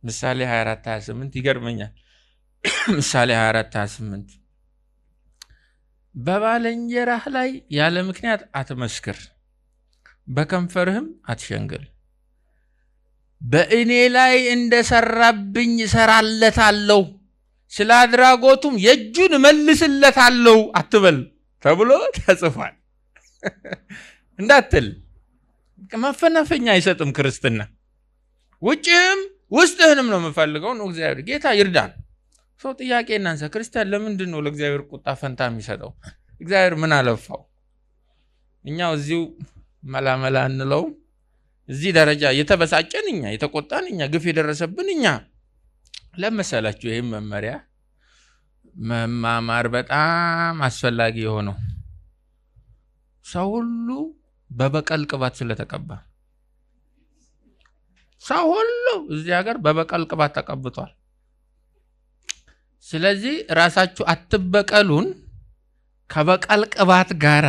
ምሳሌ 24:28 ይገርመኛል። ምሳሌ 24:28 በባልንጀራህ ላይ ያለ ምክንያት አትመስክር፣ በከንፈርህም አትሸንግል። በእኔ ላይ እንደሰራብኝ እሰራለታለሁ፣ ስለ አድራጎቱም የእጁን እመልስለታለሁ አትበል ተብሎ ተጽፏል እንዳትል። መፈናፈኛ አይሰጥም ክርስትና። ውጭም ውስጥህንም ነው የምፈልገው ነው እግዚአብሔር። ጌታ ይርዳን። ሰው ጥያቄ እናንሳ። ክርስቲያን ለምንድን ነው ለእግዚአብሔር ቁጣ ፈንታ የሚሰጠው? እግዚአብሔር ምን አለፋው? እኛው እዚሁ መላመላ እንለው እዚህ ደረጃ የተበሳጨን እኛ፣ የተቆጣን እኛ፣ ግፍ የደረሰብን እኛ። ለመሰላችሁ ይሄን መመሪያ መማማር በጣም አስፈላጊ የሆነው ሰው ሁሉ በበቀል ቅባት ስለተቀባ። ሰው ሁሉ እዚህ ሀገር በበቀል ቅባት ተቀብቷል። ስለዚህ ራሳችሁ አትበቀሉን ከበቀል ቅባት ጋራ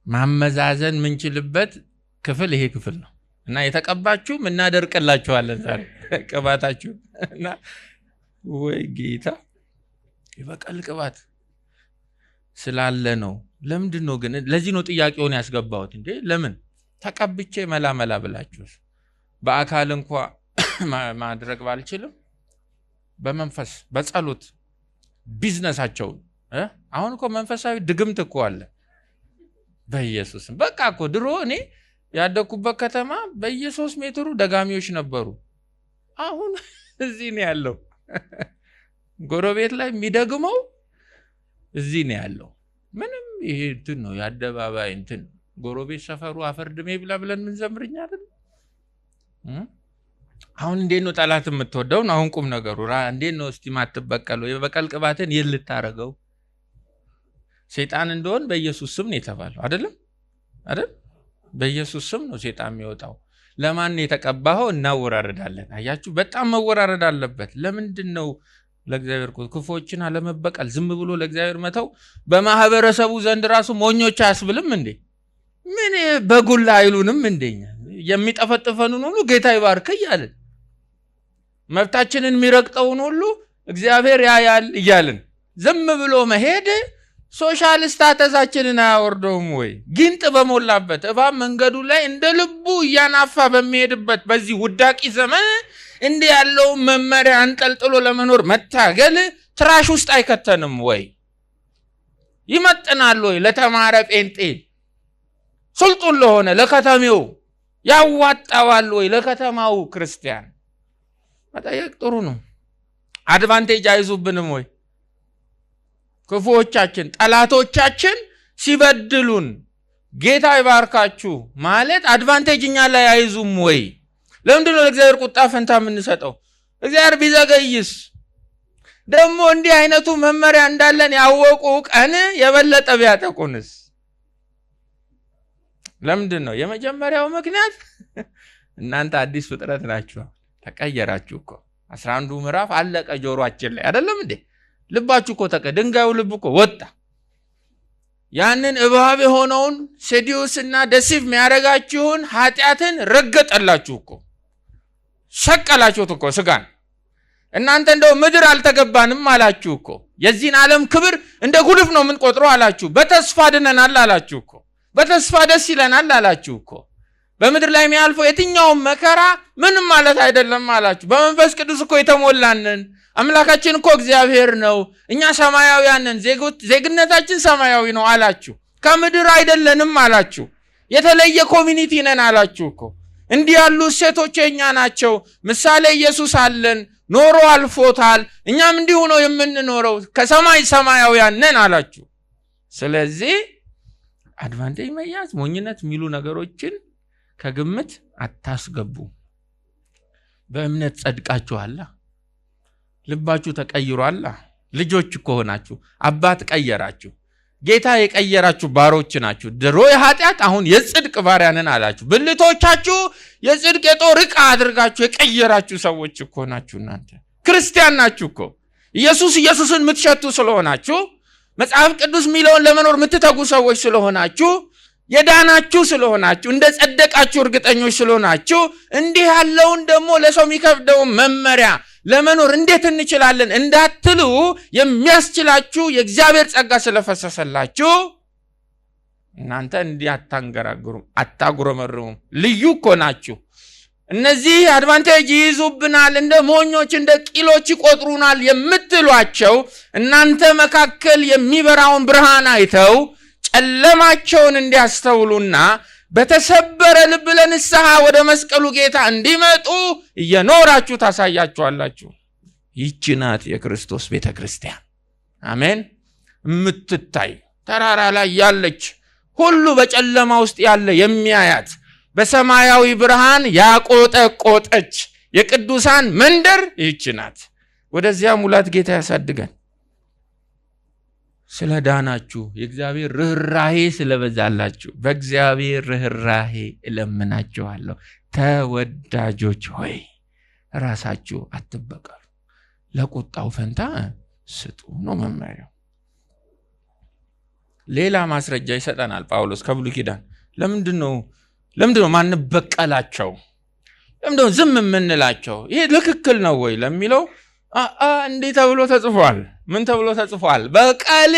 ማመዛዘን ምንችልበት ክፍል ይሄ ክፍል ነው እና የተቀባችሁም እናደርቅላችኋለን ዛሬ ቅባታችሁ እና ወይ ጌታ የበቀል ቅባት ስላለ ነው። ለምንድን ነው ግን? ለዚህ ነው ጥያቄውን ያስገባሁት። እንዴ ለምን ተቀብቼ መላመላ ብላችሁ በአካል እንኳን ማድረግ ባልችልም በመንፈስ በጸሎት ቢዝነሳቸው አሁን እኮ መንፈሳዊ ድግምት እኮ አለ በኢየሱስ። በቃ እኮ ድሮ እኔ ያደኩበት ከተማ በየ3 ሜትሩ ደጋሚዎች ነበሩ። አሁን እዚህ ነው ያለው። ጎረቤት ላይ የሚደግመው እዚህ ነው ያለው። ምንም ይሄ እንትን ነው የአደባባይ እንትን። ጎረቤት ሰፈሩ አፈርድሜ ብላ ብለን ምን ዘምርኛ አይደል? አሁን እንዴት ነው ጠላት የምትወደው? አሁን ቁም ነገሩ እንዴት ነው እስቲ ማትበቀለው? የበቀል ቅባትን ይልታረገው ሰይጣን እንደሆን በኢየሱስ ስም ነው የተባለው አይደለም አይደል? በኢየሱስ ስም ነው ሰይጣን የሚወጣው። ለማን ነው የተቀባኸው? እናወራረዳለን። አያችሁ፣ በጣም መወራረድ አለበት። ለምንድን ነው ለእግዚአብሔር ክፉዎችን አለመበቀል ዝም ብሎ ለእግዚአብሔር መተው? በማህበረሰቡ ዘንድ ራሱ ሞኞች አያስብልም እንዴ? ምን በጉላ አይሉንም እንደኛ? የሚጠፈጥፈንን ሁሉ ጌታ ይባርክ እያልን መብታችንን የሚረግጠውን ሁሉ እግዚአብሔር ያያል እያልን ዝም ብሎ መሄድ ሶሻል ስታተሳችንን አያወርደውም ወይ? ጊንጥ በሞላበት እባብ መንገዱ ላይ እንደ ልቡ እያናፋ በሚሄድበት በዚህ ውዳቂ ዘመን እንዲህ ያለው መመሪያ አንጠልጥሎ ለመኖር መታገል ትራሽ ውስጥ አይከተንም ወይ? ይመጥናል ወይ? ለተማረ ጴንጤ ስልጡን ለሆነ ለከተሜው ያዋጣዋል ወይ? ለከተማው ክርስቲያን መጠየቅ ጥሩ ነው። አድቫንቴጅ አይዙብንም ወይ? ክፉዎቻችን ጠላቶቻችን ሲበድሉን ጌታ ይባርካችሁ ማለት አድቫንቴጅ እኛ ላይ አይዙም ወይ? ለምንድን ነው ለእግዚአብሔር ቁጣ ፈንታ የምንሰጠው? እግዚአብሔር ቢዘገይስ ደግሞ እንዲህ አይነቱ መመሪያ እንዳለን ያወቁ ቀን የበለጠ ቢያጠቁንስ? ለምንድን ነው? የመጀመሪያው ምክንያት እናንተ አዲስ ፍጥረት ናችሁ፣ ተቀየራችሁ እኮ። 11ዱ ምዕራፍ አለቀ ጆሮአችን ላይ አይደለም እንዴ? ልባችሁ እኮ ድንጋዩ ልብ እኮ ወጣ። ያንን እባብ የሆነውን ሴዲዩስና ደሲቭ የሚያደርጋችሁን ኃጢአትን ረገጠላችሁ እኮ፣ ሸቀላችሁት እኮ ስጋን። እናንተ እንደው ምድር አልተገባንም አላችሁ እኮ። የዚህን ዓለም ክብር እንደ ጉድፍ ነው የምንቆጥረው አላችሁ። በተስፋ ድነናል አላችሁ እኮ። በተስፋ ደስ ይለናል አላችሁ እኮ። በምድር ላይ የሚያልፈው የትኛውም መከራ ምንም ማለት አይደለም አላችሁ። በመንፈስ ቅዱስ እኮ የተሞላንን አምላካችን እኮ እግዚአብሔር ነው። እኛ ሰማያውያንን ዜግነታችን ሰማያዊ ነው አላችሁ። ከምድር አይደለንም አላችሁ። የተለየ ኮሚኒቲ ነን አላችሁ እኮ። እንዲህ ያሉ እሴቶች የኛ ናቸው። ምሳሌ ኢየሱስ አለን፣ ኖሮ አልፎታል። እኛም እንዲሁ ነው የምንኖረው፣ ከሰማይ ሰማያውያን ነን አላችሁ። ስለዚህ አድቫንቴጅ መያዝ፣ ሞኝነት የሚሉ ነገሮችን ከግምት አታስገቡ። በእምነት ጸድቃችኋል። ልባችሁ ተቀይሯል። ልጆች እኮ ሆናችሁ፣ አባት ቀየራችሁ። ጌታ የቀየራችሁ ባሮች ናችሁ። ድሮ የኃጢአት አሁን የጽድቅ ባሪያ ነን አላችሁ። ብልቶቻችሁ የጽድቅ የጦር ዕቃ አድርጋችሁ የቀየራችሁ ሰዎች እኮ ናችሁ። እናንተ ክርስቲያን ናችሁ እኮ። ኢየሱስን የምትሸቱ ስለሆናችሁ፣ መጽሐፍ ቅዱስ የሚለውን ለመኖር የምትተጉ ሰዎች ስለሆናችሁ፣ የዳናችሁ ስለሆናችሁ፣ እንደ ጸደቃችሁ እርግጠኞች ስለሆናችሁ፣ እንዲህ ያለውን ደግሞ ለሰው የሚከብደውን መመሪያ ለመኖር እንዴት እንችላለን እንዳትሉ የሚያስችላችሁ የእግዚአብሔር ጸጋ ስለፈሰሰላችሁ እናንተ እንዲህ አታንገራግሩም፣ አታጉረመርሙም። ልዩ እኮ ናችሁ። እነዚህ አድቫንቴጅ ይይዙብናል፣ እንደ ሞኞች እንደ ቂሎች ይቆጥሩናል የምትሏቸው እናንተ መካከል የሚበራውን ብርሃን አይተው ጨለማቸውን እንዲያስተውሉና በተሰበረ ልብ ለንስሐ ወደ መስቀሉ ጌታ እንዲመጡ እየኖራችሁ ታሳያችኋላችሁ። ይህች ናት የክርስቶስ ቤተክርስቲያን። አሜን። የምትታይ ተራራ ላይ ያለች ሁሉ በጨለማ ውስጥ ያለ የሚያያት በሰማያዊ ብርሃን ያቆጠቆጠች የቅዱሳን መንደር ይህች ናት። ወደዚያ ሙላት ጌታ ያሳድገን። ስለ ዳናችሁ የእግዚአብሔር ርኅራሄ ስለበዛላችሁ በእግዚአብሔር ርኅራሄ እለምናችኋለሁ። ተወዳጆች ሆይ ራሳችሁ አትበቀሉ፣ ለቁጣው ፈንታ ስጡ ነው መመሪያው። ሌላ ማስረጃ ይሰጠናል ጳውሎስ ከብሉይ ኪዳን። ለምንድን ነው ማንበቀላቸው? ለምንድን ነው ዝም የምንላቸው? ይሄ ትክክል ነው ወይ ለሚለው እንዲህ ተብሎ ተጽፏል። ምን ተብሎ ተጽፏል? በቀል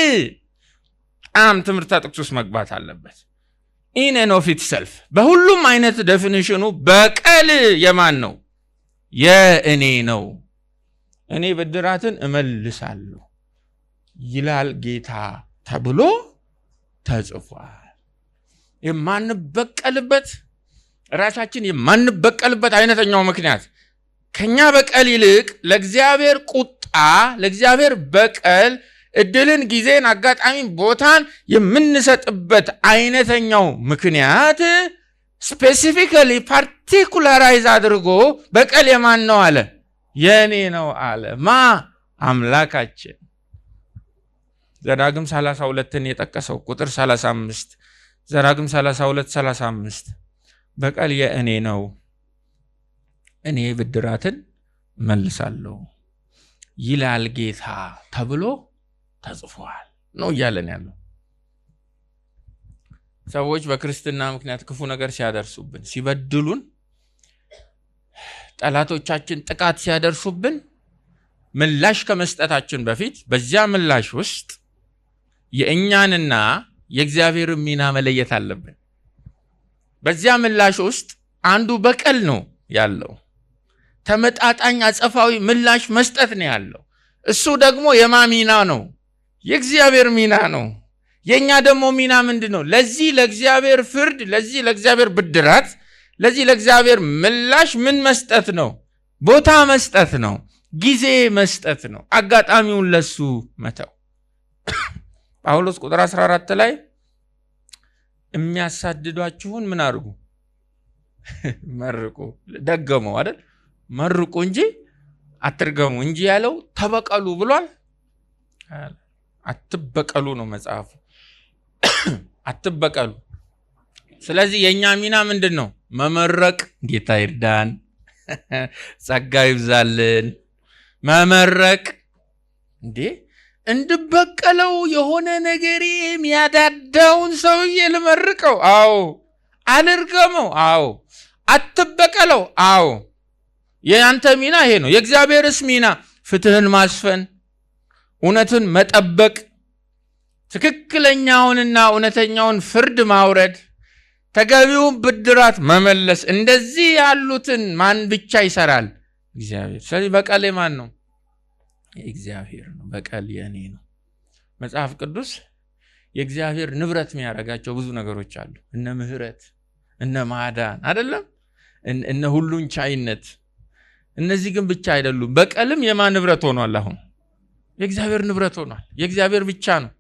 ትምህርት ጥቅስ ውስጥ መግባት አለበት። ኢን ኤንድ ኦፍ ኢትሰልፍ በሁሉም አይነት ዴፊኒሽኑ በቀል የማን ነው? የእኔ ነው። እኔ ብድራትን እመልሳለሁ ይላል ጌታ ተብሎ ተጽፏል። የማንበቀልበት ራሳችን የማንበቀልበት አይነተኛው ምክንያት ከኛ በቀል ይልቅ ለእግዚአብሔር ቁጣ፣ ለእግዚአብሔር በቀል እድልን፣ ጊዜን፣ አጋጣሚን፣ ቦታን የምንሰጥበት አይነተኛው ምክንያት ስፔሲፊካሊ ፓርቲኩላራይዝ አድርጎ በቀል የማን ነው አለ? የኔ ነው አለ። አምላካችን። ዘዳግም 32ን የጠቀሰው ቁጥር 35 ዘዳግም 32:35 በቀል የእኔ ነው፣ እኔ ብድራትን መልሳለሁ ይላል ጌታ ተብሎ ተጽፏል ነው እያለን ያለው። ሰዎች በክርስትና ምክንያት ክፉ ነገር ሲያደርሱብን፣ ሲበድሉን፣ ጠላቶቻችን ጥቃት ሲያደርሱብን ምላሽ ከመስጠታችን በፊት በዚያ ምላሽ ውስጥ የእኛንና የእግዚአብሔር ሚና መለየት አለብን። በዚያ ምላሽ ውስጥ አንዱ በቀል ነው ያለው፣ ተመጣጣኝ አጸፋዊ ምላሽ መስጠት ነው ያለው። እሱ ደግሞ የማ ሚና ነው? የእግዚአብሔር ሚና ነው። የኛ ደግሞ ሚና ምንድነው? ለዚህ ለእግዚአብሔር ፍርድ፣ ለዚህ ለእግዚአብሔር ብድራት፣ ለዚህ ለእግዚአብሔር ምላሽ ምን መስጠት ነው? ቦታ መስጠት ነው፣ ጊዜ መስጠት ነው፣ አጋጣሚውን ለሱ መተው። ጳውሎስ ቁጥር 14 ላይ የሚያሳድዷችሁን ምን አድርጉ? መርቁ። ደገመው አይደል? መርቁ እንጂ አትርገሙ እንጂ ያለው ተበቀሉ ብሏል። አትበቀሉ ነው መጽሐፉ። አትበቀሉ። ስለዚህ የኛ ሚና ምንድነው? መመረቅ። ጌታ ይርዳን፣ ጸጋ ይብዛልን። መመረቅ እንዴ እንድበቀለው የሆነ ነገር የሚያዳዳውን ሰውዬ ልመርቀው? አዎ። አልርገመው? አዎ። አትበቀለው? አዎ። የአንተ ሚና ይሄ ነው። የእግዚአብሔርስ ሚና ፍትህን ማስፈን፣ እውነትን መጠበቅ፣ ትክክለኛውንና እውነተኛውን ፍርድ ማውረድ፣ ተገቢውን ብድራት መመለስ። እንደዚህ ያሉትን ማን ብቻ ይሰራል? እግዚአብሔር። ስለዚህ በቀል ማን ነው? የእግዚአብሔር ነው። በቀል የእኔ ነው። መጽሐፍ ቅዱስ የእግዚአብሔር ንብረት የሚያደርጋቸው ብዙ ነገሮች አሉ። እነ ምህረት፣ እነ ማዳን አይደለም፣ እነ ሁሉን ቻይነት። እነዚህ ግን ብቻ አይደሉም። በቀልም የማን ንብረት ሆኗል? አሁን የእግዚአብሔር ንብረት ሆኗል። የእግዚአብሔር ብቻ ነው።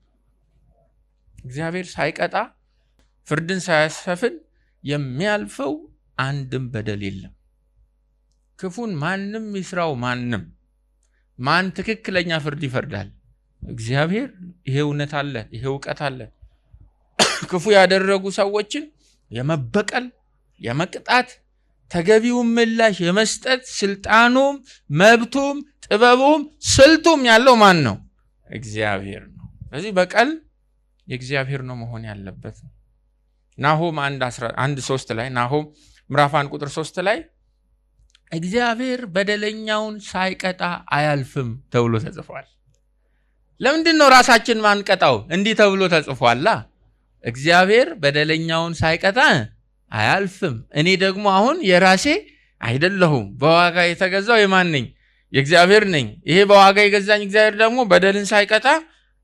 እግዚአብሔር ሳይቀጣ ፍርድን ሳያሰፍን የሚያልፈው አንድም በደል የለም። ክፉን ማንም ይስራው ማን ትክክለኛ ፍርድ ይፈርዳል? እግዚአብሔር። ይሄ እውነት አለ፣ ይሄ እውቀት አለ። ክፉ ያደረጉ ሰዎችን የመበቀል የመቅጣት ተገቢውን ምላሽ የመስጠት ስልጣኑም መብቱም ጥበቡም ስልቱም ያለው ማን ነው? እግዚአብሔር ነው። ስለዚህ በቀል የእግዚአብሔር ነው መሆን ያለበት። ናሆም 1:3 ላይ ናሆም ምዕራፍ 1 ቁጥር 3 ላይ እግዚአብሔር በደለኛውን ሳይቀጣ አያልፍም ተብሎ ተጽፏል። ለምንድን ነው ራሳችን ማንቀጣው? እንዲህ ተብሎ ተጽፏላ። እግዚአብሔር በደለኛውን ሳይቀጣ አያልፍም። እኔ ደግሞ አሁን የራሴ አይደለሁም። በዋጋ የተገዛው የማን ነኝ? የእግዚአብሔር ነኝ። ይሄ በዋጋ የገዛኝ እግዚአብሔር ደግሞ በደልን ሳይቀጣ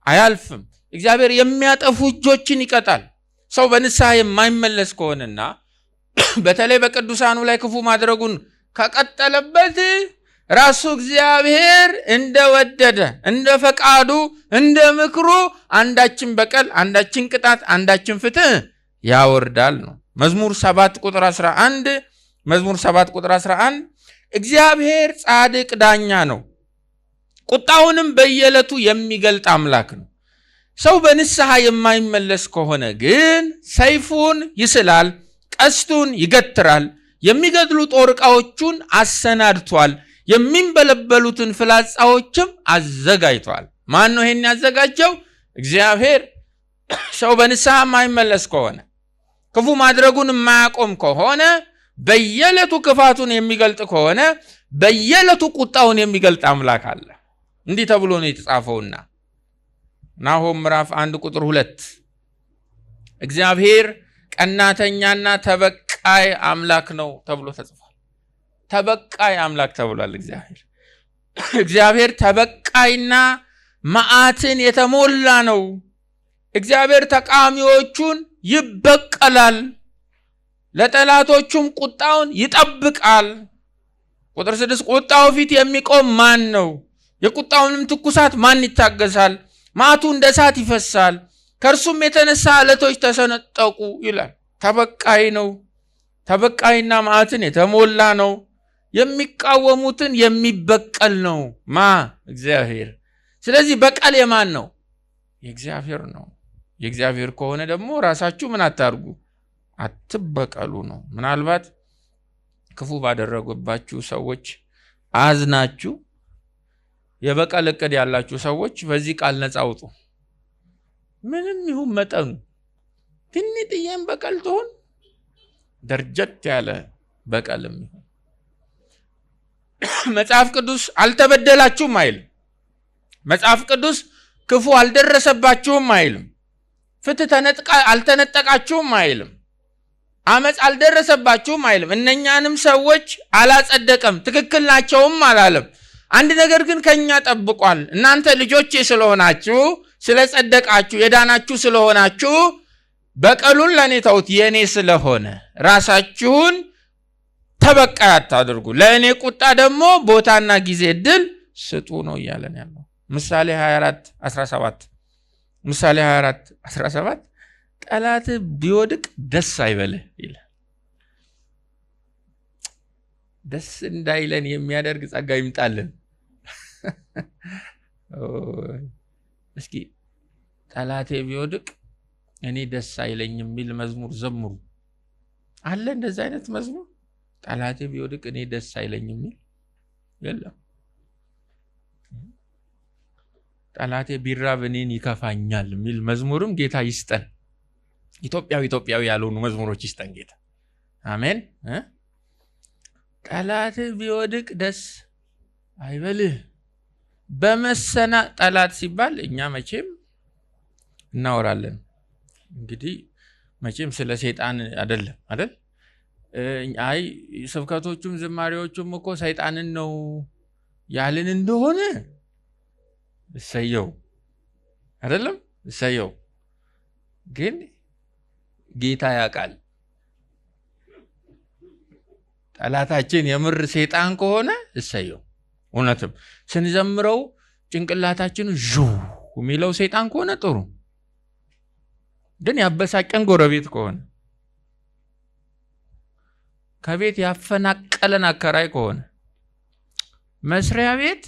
አያልፍም። እግዚአብሔር የሚያጠፉ እጆችን ይቀጣል። ሰው በንስሐ የማይመለስ ከሆነና በተለይ በቅዱሳኑ ላይ ክፉ ማድረጉን ከቀጠለበት ራሱ እግዚአብሔር እንደወደደ እንደ ፈቃዱ እንደ ምክሩ አንዳችን በቀል፣ አንዳችን ቅጣት፣ አንዳችን ፍትህ ያወርዳል ነው። መዝሙር 7 ቁጥር 11 እግዚአብሔር ጻድቅ ዳኛ ነው፣ ቁጣውንም በየዕለቱ የሚገልጥ አምላክ ነው። ሰው በንስሐ የማይመለስ ከሆነ ግን ሰይፉን ይስላል፣ ቀስቱን ይገትራል፣ የሚገድሉ ጦር ዕቃዎቹን አሰናድቷል፣ የሚንበለበሉትን ፍላጻዎችም አዘጋጅቷል። ማን ነው ይሄን ያዘጋጀው? እግዚአብሔር። ሰው በንስሐ የማይመለስ ከሆነ ክፉ ማድረጉን የማያቆም ከሆነ በየዕለቱ ክፋቱን የሚገልጥ ከሆነ በየዕለቱ ቁጣውን የሚገልጥ አምላክ አለ። እንዲህ ተብሎ ነው የተጻፈውና ናሆም ምዕራፍ 1 ቁጥር 2 እግዚአብሔር ቀናተኛና ተበቃይ አምላክ ነው ተብሎ ተጽፏል። ተበቃይ አምላክ ተብሏል። እግዚአብሔር ተበቃይና መዓትን የተሞላ ነው። እግዚአብሔር ተቃዋሚዎቹን ይበቀላል፣ ለጠላቶቹም ቁጣውን ይጠብቃል። ቁጥር 6 ቁጣው ፊት የሚቆም ማን ነው? የቁጣውንም ትኩሳት ማን ይታገሳል? መዓቱ እንደ እሳት ይፈሳል፣ ከእርሱም የተነሳ ዓለቶች ተሰነጠቁ ይላል። ተበቃይ ነው። ተበቃይና መዓትን የተሞላ ነው። የሚቃወሙትን የሚበቀል ነው። እግዚአብሔር። ስለዚህ በቀል የማን ነው? የእግዚአብሔር ነው። የእግዚአብሔር ከሆነ ደግሞ ራሳችሁ ምን አታርጉ? አትበቀሉ ነው። ምናልባት ክፉ ባደረጉባችሁ ሰዎች አዝናችሁ የበቀል እቅድ ያላችሁ ሰዎች በዚህ ቃል ነፃ አውጡ። ምንም ይሁን መጠኑ ትንጥዬም በቀል ትሆን ደረጀት ያለ በቀልም ይሁን መጽሐፍ ቅዱስ አልተበደላችሁም አይልም። መጽሐፍ ቅዱስ ክፉ አልደረሰባችሁም አይልም። ፍትህ አልተነጠቃችሁም አይልም። አመፅ አልደረሰባችሁም አይልም። እነኛንም ሰዎች አላጸደቀም፣ ትክክል ናቸውም አላለም። አንድ ነገር ግን ከኛ ጠብቋል። እናንተ ልጆቼ ስለሆናችሁ፣ ስለጸደቃችሁ፣ የዳናችሁ ስለሆናችሁ በቀሉን ለኔ ተውት፣ የኔ ስለሆነ ራሳችሁን ተበቃይ አታድርጉ፣ ለእኔ ቁጣ ደግሞ ቦታና ጊዜ እድል ስጡ ነው እያለን ያለው። ምሳሌ 24:17 ጠላት ቢወድቅ ደስ አይበልህ ይላል። ደስ እንዳይለን የሚያደርግ ጸጋ ይምጣልን። እስኪ ጠላቴ ቢወድቅ እኔ ደስ አይለኝም የሚል መዝሙር ዘምሩ። አለ እንደዚህ አይነት መዝሙር? ጠላቴ ቢወድቅ እኔ ደስ አይለኝም የሚል የለም። ጠላቴ ቢራብ እኔን ይከፋኛል የሚል መዝሙርም ጌታ ይስጠን። ኢትዮጵያዊ ያልሆኑ መዝሙሮች ይስጠን ጌታ። አሜን። ጠላት ቢወድቅ ደስ አይበልህ። ጠላት ሲባል እኛ መቼም እናወራለን። እንግዲህ መቼም ስለ ሰይጣን አይደለም አይደል? አይ ስብከቶቹም ዝማሬዎቹም እኮ ሰይጣንን ነው ያልን እንደሆነ እሰየው አይደለም? እሰየው። ግን ጌታ ያውቃል። ጠላታችን የምር ሰይጣን ከሆነ እሰየው። እውነትም ስንዘምረው ጭንቅላታችን ዡ የሚለው ሰይጣን ከሆነ ጥሩ። ግን ያበሳቀን ጎረቤት ከሆነ፣ ከቤት ያፈናቀለን አከራይ ከሆነ፣ መስሪያ ቤት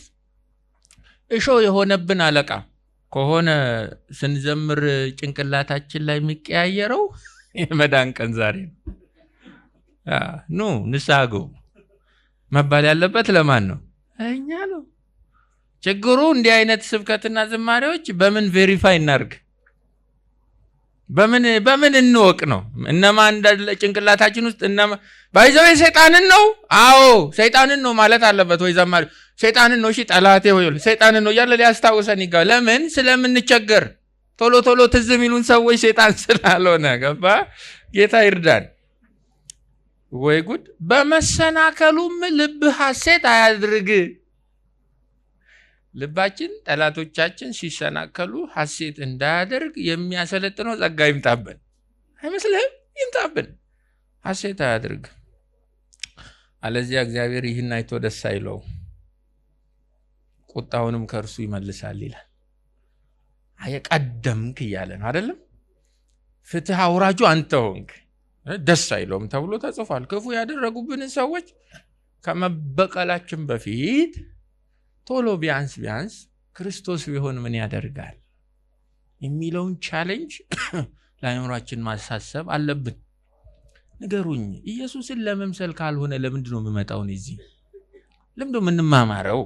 እሾ የሆነብን አለቃ ከሆነ ስንዘምር ጭንቅላታችን ላይ የሚቀያየረው የመዳን ቀን ዛሬ ነው። ንስሐ ግቡ መባል ያለበት ለማን ነው? እኛ ነው። ችግሩ እንዲህ አይነት ስብከትና ዝማሬዎች በምን ቬሪፋይ እናርግ? በምን እንወቅ ነው? እነማን እንዳለ ጭንቅላታችን ውስጥ ባይዘው ሰይጣንን ነው። አዎ ሰይጣንን ነው ማለት አለበት ወይ ዘማሪ? ሰይጣንን ነው። እሺ ጠላቴ ሆይ ሰይጣንን ነው እያለ ሊያስታውሰን ይገባል። ለምን? ስለምንቸገር ቶሎ ትዝ የሚሉን ሰዎች ሰይጣን ስላልሆነ። ገባ? ጌታ ይርዳን። ወይ ጉድ! በመሰናከሉም ልብ ሐሴት አያድርግ። ልባችን ጠላቶቻችን ሲሰናከሉ ሐሴት እንዳያደርግ የሚያሰለጥነው ጸጋ ይምጣብን። አይመስልህም? ይምጣብን። ሐሴት አያድርግ። አለዚያ እግዚአብሔር ይህን አይቶ ደስ አይለው፣ ቁጣውንም ከእርሱ ይመልሳል ይላል። አየቀደምክ እያለን አይደለም? ፍትህ አውራጁ አንተ ሆንክ፣ ደስ አይለውም ተብሎ ተጽፏል። ክፉ ያደረጉብንን ሰዎች ከመበቀላችን በፊት ቶሎ ቢያንስ ክርስቶስ ቢሆን ምን ያደርጋል የሚለውን ቻሌንጅ ለአእምሯችን ማሳሰብ አለብን። ንገሩኝ፣ ኢየሱስን ለመምሰል ካልሆነ ለምንድን ነው የምመጣው? እዚህ ለምንድን ነው የምንማማረው?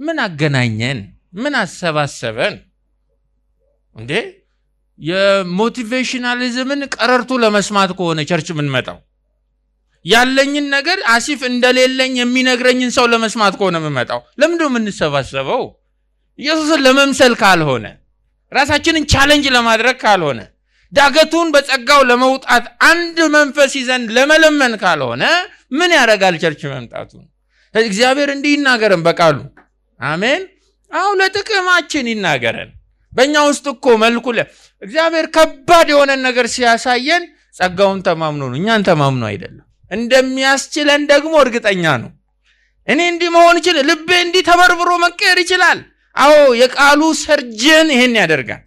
ምን አገናኘን? ምን አሰባሰበን? እንዴ የሞቲቬሽናሊዝምን ቀረርቱ ለመስማት ከሆነ ቸርች የምንመጣው፣ ያለኝን ነገር አሲፍ እንደሌለኝ የሚነግረኝን ሰው ለመስማት ከሆነ የምንመጣው፣ ለምንድን ነው የምንሰባሰበው? ኢየሱስን ለመምሰል ካልሆነ፣ ራሳችንን ቻሌንጅ ለማድረግ ካልሆነ፣ ዳገቱን በጸጋው ለመውጣት አንድ መንፈስ ይዘን ለመለመን ካልሆነ ምን ያደርጋል ቸርች መምጣቱ? እግዚአብሔር እንዲህ ይናገረን በቃሉ። አሜን። አሁን ለጥቅማችን ይናገረን። በእኛ ውስጥ እኮ መልኩ እግዚአብሔር ከባድ የሆነን ነገር ሲያሳየን ጸጋውን ተማምኖ ነው፣ እኛን ተማምኖ አይደለም። እንደሚያስችለን ደግሞ እርግጠኛ ነው። እኔ እንዲህ መሆን ይችላል፣ ልቤ እንዲህ ተበርብሮ መቀየር ይችላል። አዎ የቃሉ ሰርጀን ይሄን ያደርጋል፣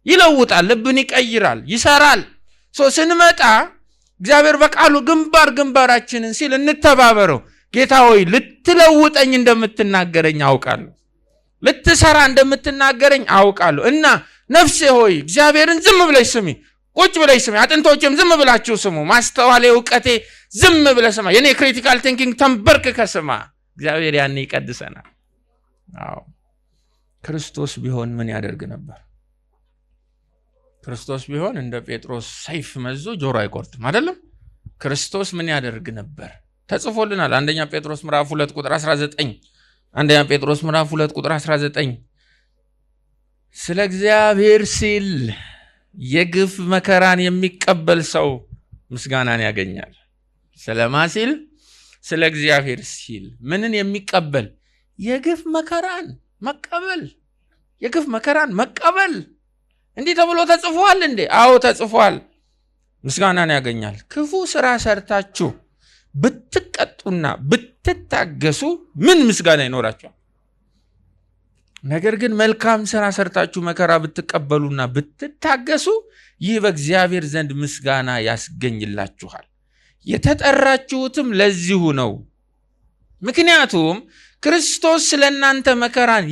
ይለውጣል፣ ልብን ይቀይራል፣ ይሰራል። ስንመጣ እግዚአብሔር በቃሉ ግንባራችንን ሲል እንተባበረው። ጌታ ሆይ ልትለውጠኝ እንደምትናገረኝ አውቃለሁ፣ ልትሰራ እንደምትናገረኝ አውቃለሁ እና ነፍሴ ሆይ እግዚአብሔርን ዝም ብለሽ ስሚ፣ ቁጭ ብለሽ ስሚ፣ አጥንቶችም ዝም ብላችሁ ስሙ፣ ማስተዋሌ እውቀቴ ዝም ብለህ ስማ፣ የኔ ክሪቲካል ቲንኪንግ ተንበርክከ ስማ። እግዚአብሔር ያን ይቀድሰናል። አዎ ክርስቶስ ቢሆን ምን ያደርግ ነበር? ክርስቶስ ቢሆን እንደ ጴጥሮስ ሰይፍ መዞ ጆሮ አይቆርጥም አይደለም? ክርስቶስ ምን ያደርግ ነበር? ተጽፎልናል። አንደኛ ጴጥሮስ ምዕራፍ 2 ቁጥር 19 አንደኛ ጴጥሮስ ምዕራፍ 2 ቁጥር 19 ስለ እግዚአብሔር ሲል የግፍ መከራን የሚቀበል ሰው ምስጋናን ያገኛል። ስለማ ሲል? ስለ እግዚአብሔር ሲል ምንን የሚቀበል? የግፍ መከራን መቀበል። የግፍ መከራን መቀበል እንዲህ ተብሎ ተጽፏል እንዴ? አዎ ተጽፏል። ምስጋናን ያገኛል። ክፉ ስራ ሰርታችሁ ብትቀጡና ብትታገሱ ምን ምስጋና ይኖራችኋል? ነገር ግን መልካም ስራ ሰርታችሁ መከራ ብትቀበሉና ብትታገሱ ይህ በእግዚአብሔር ዘንድ ምስጋና ያስገኝላችኋል። የተጠራችሁትም ለዚሁ ነው። ምክንያቱም ክርስቶስ ስለእናንተ መከራን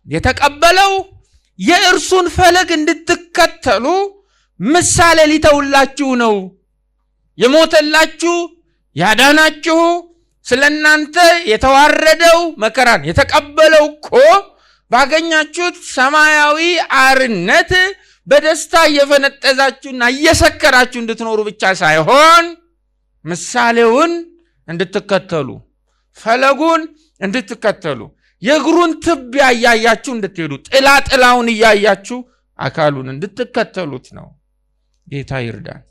የተቀበለው የእርሱን ፈለግ እንድትከተሉ ምሳሌ ሊተውላችሁ ነው። የሞተላችሁ ያዳናችሁ ስለእናንተ የተዋረደው መከራን የተቀበለው እኮ ባገኛችሁት ሰማያዊ አርነት በደስታ እየፈነጠዛችሁና እየሰከራችሁ እንድትኖሩ ብቻ ሳይሆን ምሳሌውን እንድትከተሉ፣ ፈለጉን እንድትከተሉ፣ የእግሩን ትቢያ እያያችሁ እንድትሄዱ፣ ጥላውን እያያችሁ አካሉን እንድትከተሉት ነው። ጌታ ይርዳን።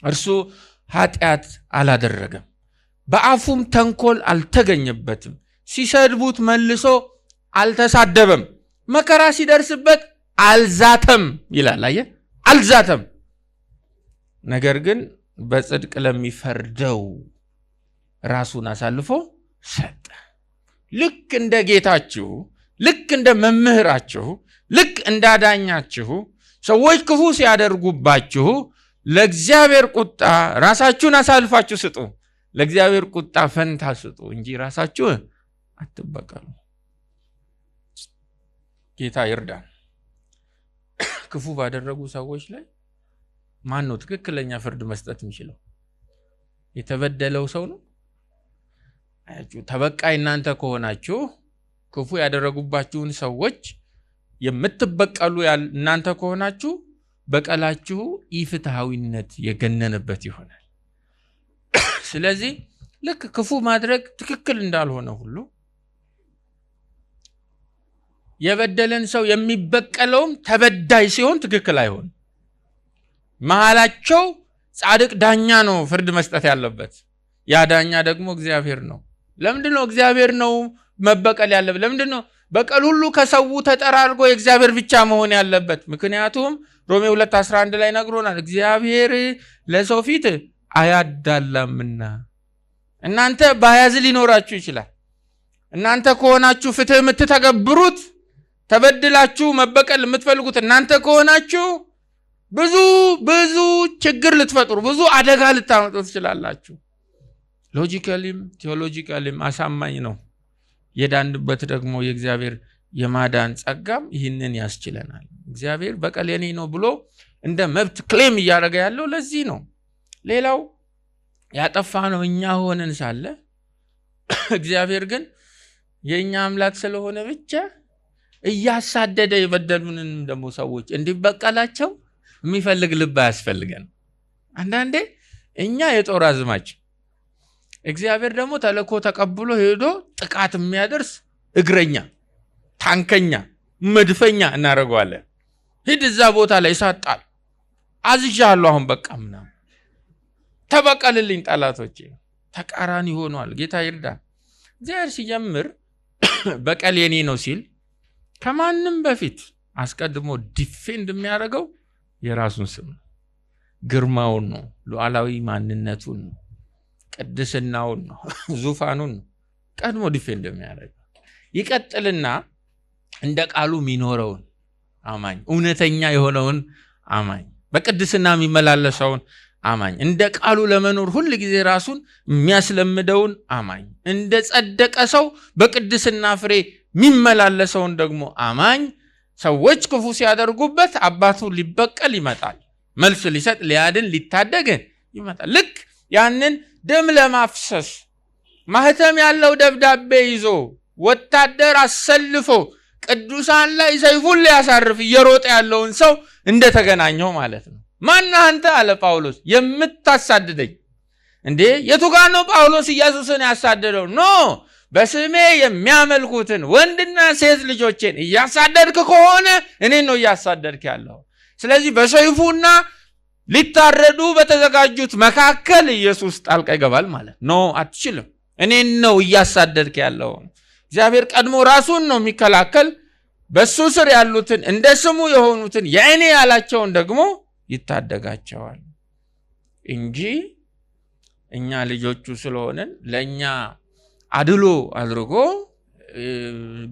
እርሱ ኃጢአት አላደረገም፣ በአፉም ተንኮል አልተገኘበትም። ሲሰድቡት መልሶ አልተሳደበም፣ መከራ ሲደርስበት አልዛተም ይላል። አየህ፣ አልዛተም። ነገር ግን በጽድቅ ለሚፈርደው ራሱን አሳልፎ ሰጠ። ልክ እንደ ጌታችሁ፣ ልክ እንደ መምህራችሁ፣ ልክ እንዳዳኛችሁ ሰዎች ክፉ ሲያደርጉባችሁ ለእግዚአብሔር ቁጣ ራሳችሁን አሳልፋችሁ ስጡ። ለእግዚአብሔር ቁጣ ፈንታ ስጡ እንጂ ራሳችሁ አትበቀሉ። ጌታ ይርዳን። ክፉ ባደረጉ ሰዎች ላይ ማን ነው ትክክለኛ ፍርድ መስጠት የሚችለው? የተበደለው ሰው ነው? አያችሁ፣ ተበቃይ እናንተ ከሆናችሁ ክፉ ያደረጉባችሁን ሰዎች የምትበቀሉ እናንተ ከሆናችሁ በቀላችሁ ኢፍትሃዊነት የገነነበት ይሆናል። ስለዚህ ልክ ክፉ ማድረግ ትክክል እንዳልሆነ ሁሉ የበደለን ሰው የሚበቀለውም ተበዳይ ሲሆን ትክክል አይሆንም። መሐላቸው ጻድቅ ዳኛ ነው ፍርድ መስጠት ያለበት። ያ ዳኛ ደግሞ እግዚአብሔር ነው። ለምንድነው እግዚአብሔር ነው መበቀል ያለበት? ለምንድነው በቀል ሁሉ ከሰው ተጠራርጎ የእግዚአብሔር ብቻ መሆን ያለበት? ምክንያቱም ሮሜ 2:11 ላይ ነግሮናል፣ እግዚአብሔር ለሰው ፊት አያዳላምና። እናንተ ባያዝ ሊኖራችሁ ይችላል። እናንተ ከሆናችሁ ፍትህ የምትተገብሩት፣ ተበድላችሁ መበቀል የምትፈልጉት እናንተ ከሆናችሁ ብዙ ችግር ልትፈጥሩ፣ ብዙ አደጋ ልታመጡ ትችላላችሁ። ሎጂካሊም ቴዎሎጂካሊም አሳማኝ ነው። የዳንበት ደግሞ የእግዚአብሔር የማዳን ጸጋም ይህንን ያስችለናል። እግዚአብሔር በቀል የኔ ነው ብሎ እንደ መብት ክሌም እያደረገ ያለው ለዚህ ነው። ሌላው ያጠፋ ነው እኛ ሆነን ሳለ እግዚአብሔር ግን የኛ አምላክ ስለሆነ ብቻ እያሳደደ የበደሉንን ደግሞ ሰዎች እንዲበቀላቸው የሚፈልግ ልብ አያስፈልገን። አንዳንዴ እኛ የጦር አዝማች፣ እግዚአብሔር ደግሞ ተልእኮ ተቀብሎ ሄዶ ጥቃት የሚያደርስ እግረኛ፣ ታንከኛ፣ መድፈኛ እናደርገዋለን። ሂድ እዛ ቦታ ላይ ሳጣል አዝዣለሁ፣ አሁን በቃ ምናምን ተበቀልልኝ ጠላቶቼ። ተቃራኒ ሆኗል። ጌታ ይርዳ። እግዚአብሔር ሲጀምር በቀል የኔ ነው ሲል ከማንም በፊት አስቀድሞ ዲፌንድ የሚያደርገው የራሱን ስም ነው፣ ግርማውን ነው፣ ሉዓላዊ ማንነቱን ነው፣ ቅድስናውን ነው፣ ዙፋኑን ነው ቀድሞ ዲፌንድ የሚያደርገው። ይቀጥልና እንደ ቃሉ የሚኖረውን አማኝ፣ እውነተኛ የሆነውን አማኝ፣ በቅድስና የሚመላለሰውን አማኝ፣ እንደ ቃሉ ለመኖር ሁል ጊዜ ራሱን የሚያስለምደውን አማኝ፣ እንደ ጸደቀ ሰው በቅድስና ፍሬ የሚመላለሰውን ደግሞ አማኝ ሰዎች ክፉ ሲያደርጉበት አባቱ ሊበቀል ይመጣል። መልስ ሊሰጥ፣ ሊያድን፣ ሊታደግ ይመጣል። ልክ ያንን ደም ለማፍሰስ ማህተም ያለው ደብዳቤ ይዞ ወታደር አሰልፎ ቅዱሳን ላይ ሰይፉን ሊያሳርፍ እየሮጠ ያለውን ሰው እንደተገናኘው ማለት ነው። ማነህ አንተ አለ ጳውሎስ፣ የምታሳድደኝ? እንዴ የቱ ጋር ነው ጳውሎስ ኢየሱስን ያሳደደው? ኖ በስሜ የሚያመልኩትን ወንድና ሴት ልጆቼን እያሳደድክ ከሆነ እኔን ነው እያሳደድክ ያለው። ስለዚህ በሰይፉና ሊታረዱ በተዘጋጁት መካከል ኢየሱስ ጣልቃ ይገባል ማለት ኖ፣ አትችልም፣ እኔን ነው እያሳደድክ ያለው። እግዚአብሔር ቀድሞ ራሱን ነው የሚከላከል። በሱ ስር ያሉትን እንደ ስሙ የሆኑትን የእኔ ያላቸውን ደግሞ ይታደጋቸዋል እንጂ እኛ ልጆቹ ስለሆነን ለእኛ አድሎ አድርጎ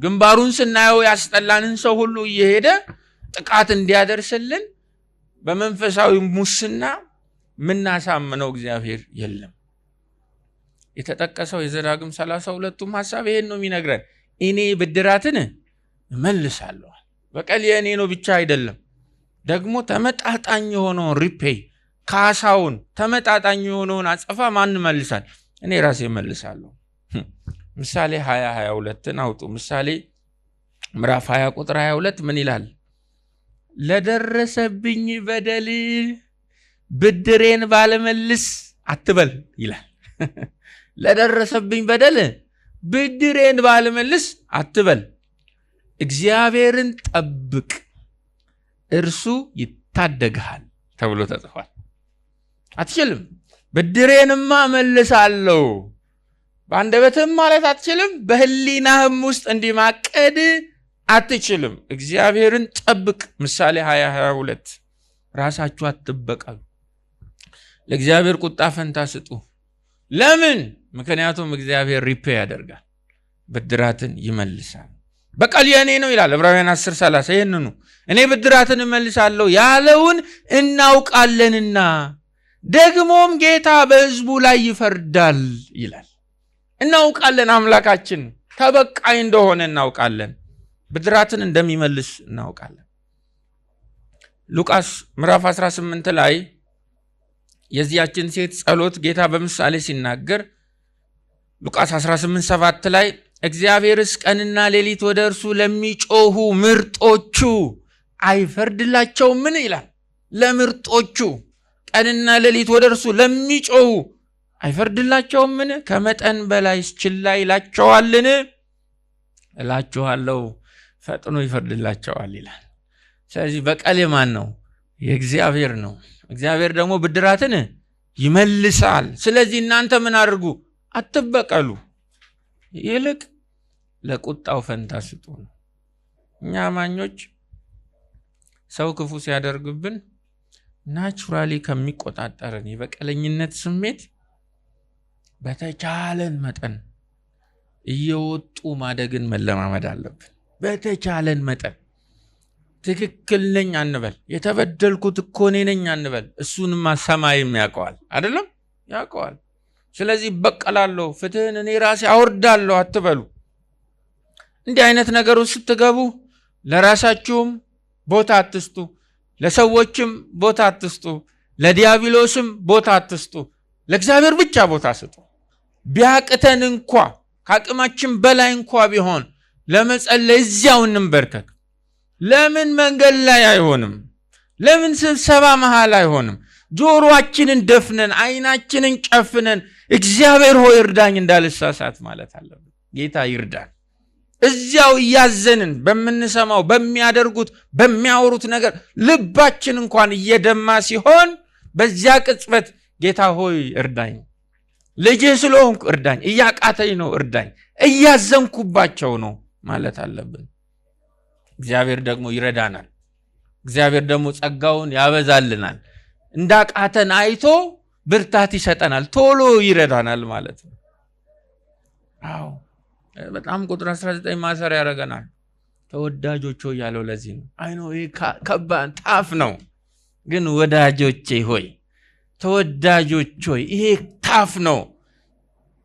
ግንባሩን ስናየው ያስጠላንን ሰው ሁሉ እየሄደ ጥቃት እንዲያደርስልን በመንፈሳዊ ሙስና ምናሳምነው እግዚአብሔር የለም። የተጠቀሰው የዘዳግም 32ቱም ሐሳብ ይሄን ነው የሚነግረን። እኔ ብድራትን እመልሳለሁ። በቀል የእኔ ነው ብቻ አይደለም፣ ደግሞ ተመጣጣኝ የሆነውን ሪፔይ፣ ካሳውን፣ ተመጣጣኝ የሆነውን አጸፋ ማን መልሳል? እኔ ራሴ መልሳለሁ። ምሳሌ 20:22 አውጡ። ምሳሌ ምዕራፍ 20 ቁጥር 22 ምን ይላል? ለደረሰብኝ በደል ብድሬን ባለመልስ አትበል ይላል። ለደረሰብኝ በደል ብድሬን ባለመልስ አትበል፣ እግዚአብሔርን ጠብቅ እርሱ ይታደግሃል ተብሎ ተጽፏል። አትችልም። ብድሬንማ መልሳለሁ በአንደበትም ማለት አትችልም። በህሊናህም ውስጥ እንዲማቀድ አትችልም። እግዚአብሔርን ጠብቅ። ምሳሌ 20:22 ራሳችሁ አትበቀሉ፣ ለእግዚአብሔር ቁጣ ፈንታ ስጡ። ለምን? ምክንያቱም እግዚአብሔር ሪፔ ያደርጋል፣ ብድራትን ይመልሳል። በቀል የእኔ ነው ይላል ዕብራውያን 10:30። ይህንኑ እኔ ብድራትን እመልሳለሁ ያለውን እናውቃለንና ደግሞም ጌታ በሕዝቡ ላይ ይፈርዳል ይላል። እናውቃለን፣ አምላካችን ተበቃይ እንደሆነ እናውቃለን፣ ብድራትን እንደሚመልስ እናውቃለን። ሉቃስ ምዕራፍ 18 ላይ የዚያችን ሴት ጸሎት ጌታ በምሳሌ ሲናገር ሉቃስ 18:7 ላይ እግዚአብሔርስ ቀንና ሌሊት ወደ እርሱ ለሚጮሁ ምርጦቹ አይፈርድላቸውምን ይላል። ለምርጦቹ ቀንና ሌሊት ወደ እርሱ ለሚጮሁ አይፈርድላቸውምን? ከመጠን በላይ ችላ ይላቸዋልን? እላችኋለሁ ፈጥኖ ይፈርድላቸዋል ይላል። ስለዚህ በቀል የማን ነው? የእግዚአብሔር ነው። እግዚአብሔር ደግሞ ብድራትን ይመልሳል። ስለዚህ እናንተ ምን አድርጉ? አትበቀሉ፣ ይልቅ ለቁጣው ፈንታ ስጡ። እኛ አማኞች ሰው ክፉ ሲያደርግብን ናቹራሊ ከሚቆጣጠረን የበቀለኝነት ስሜት በተቻለን መጠን እየወጡ ማደግን መለማመድ አለብን። በተቻለን መጠን ትክክል ነኝ አንበል፣ የተበደልኩት እኮ እኔ ነኝ አንበል። እሱንማ ሰማይም ያውቀዋል አይደለም? ያውቀዋል። ስለዚህ በቀላለሁ፣ ፍትህን እኔ ራሴ አወርዳለሁ አትበሉ። እንዲህ አይነት ነገሮች ስትገቡ ለራሳችሁም ቦታ አትስጡ፣ ለሰዎችም ቦታ አትስጡ፣ ለዲያብሎስም ቦታ አትስጡ። ለእግዚአብሔር ብቻ ቦታ ስጡ። ቢያቅተን እንኳ ከአቅማችን በላይ እንኳ ቢሆን ለመጸለይ እዚያው እንበርከክ። ለምን መንገድ ላይ አይሆንም? ለምን ስብሰባ መሃል አይሆንም? ጆሮአችንን ደፍነን አይናችንን ጨፍነን እግዚአብሔር ሆይ እርዳኝ እንዳልሳሳት ማለት አለብን። ጌታ ይርዳን። እዚያው እያዘንን በምንሰማው በሚያደርጉት በሚያወሩት ነገር ልባችን እንኳን እየደማ ሲሆን በዚያ ቅጽበት ጌታ ሆይ እርዳኝ፣ ልጅህ ስለሆንኩ እርዳኝ፣ እያቃተኝ ነው እርዳኝ፣ እያዘንኩባቸው ነው ማለት አለብን። እግዚአብሔር ደግሞ ይረዳናል። እግዚአብሔር ደግሞ ጸጋውን ያበዛልናል። እንዳቃተን አይቶ ብርታት ይሰጠናል፣ ቶሎ ይረዳናል ማለት ነው። አዎ በጣም ቁጥር 19 ማሰሪያ ያደርገናል። ተወዳጆች ሆይ ያለው ለዚህ ነው። አይኖ ይሄ ከባድ ታፍ ነው፣ ግን ወዳጆቼ ሆይ ተወዳጆች ሆይ ይሄ ታፍ ነው፣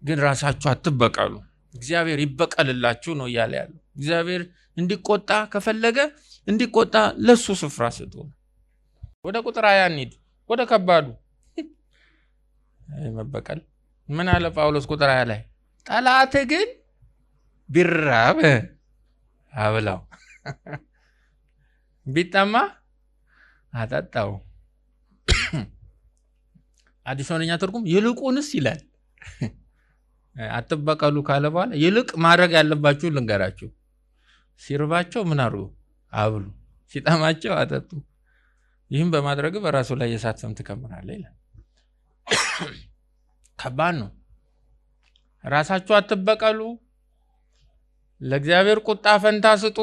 ግን ራሳችሁ አትበቀሉ፣ እግዚአብሔር ይበቀልላችሁ ነው እያለ ያለው። እግዚአብሔር እንዲቆጣ ከፈለገ እንዲቆጣ ለሱ ስፍራ ስጡ። ወደ ቁጥር 20 እንሂድ፣ ወደ ከባዱ መበቀል። ምን አለ ጳውሎስ ቁጥር 20 ላይ? ጠላት ግን ቢራብ አብላው፣ ቢጠማ አጠጣው። አዲስ ወንኛ ትርጉም ይልቁንስ ይላል። አትበቀሉ ካለ በኋላ ይልቅ ማድረግ ያለባችሁ ልንገራችሁ። ሲርባቸው ምን አሩ? አብሉ፣ ሲጠማቸው አጠጡ። ይህም በማድረግ በራሱ ላይ የእሳት ፍም ትከምራለህ ይላል። ከባድ ነው። ራሳችሁ አትበቀሉ፣ ለእግዚአብሔር ቁጣ ፈንታ ስጡ።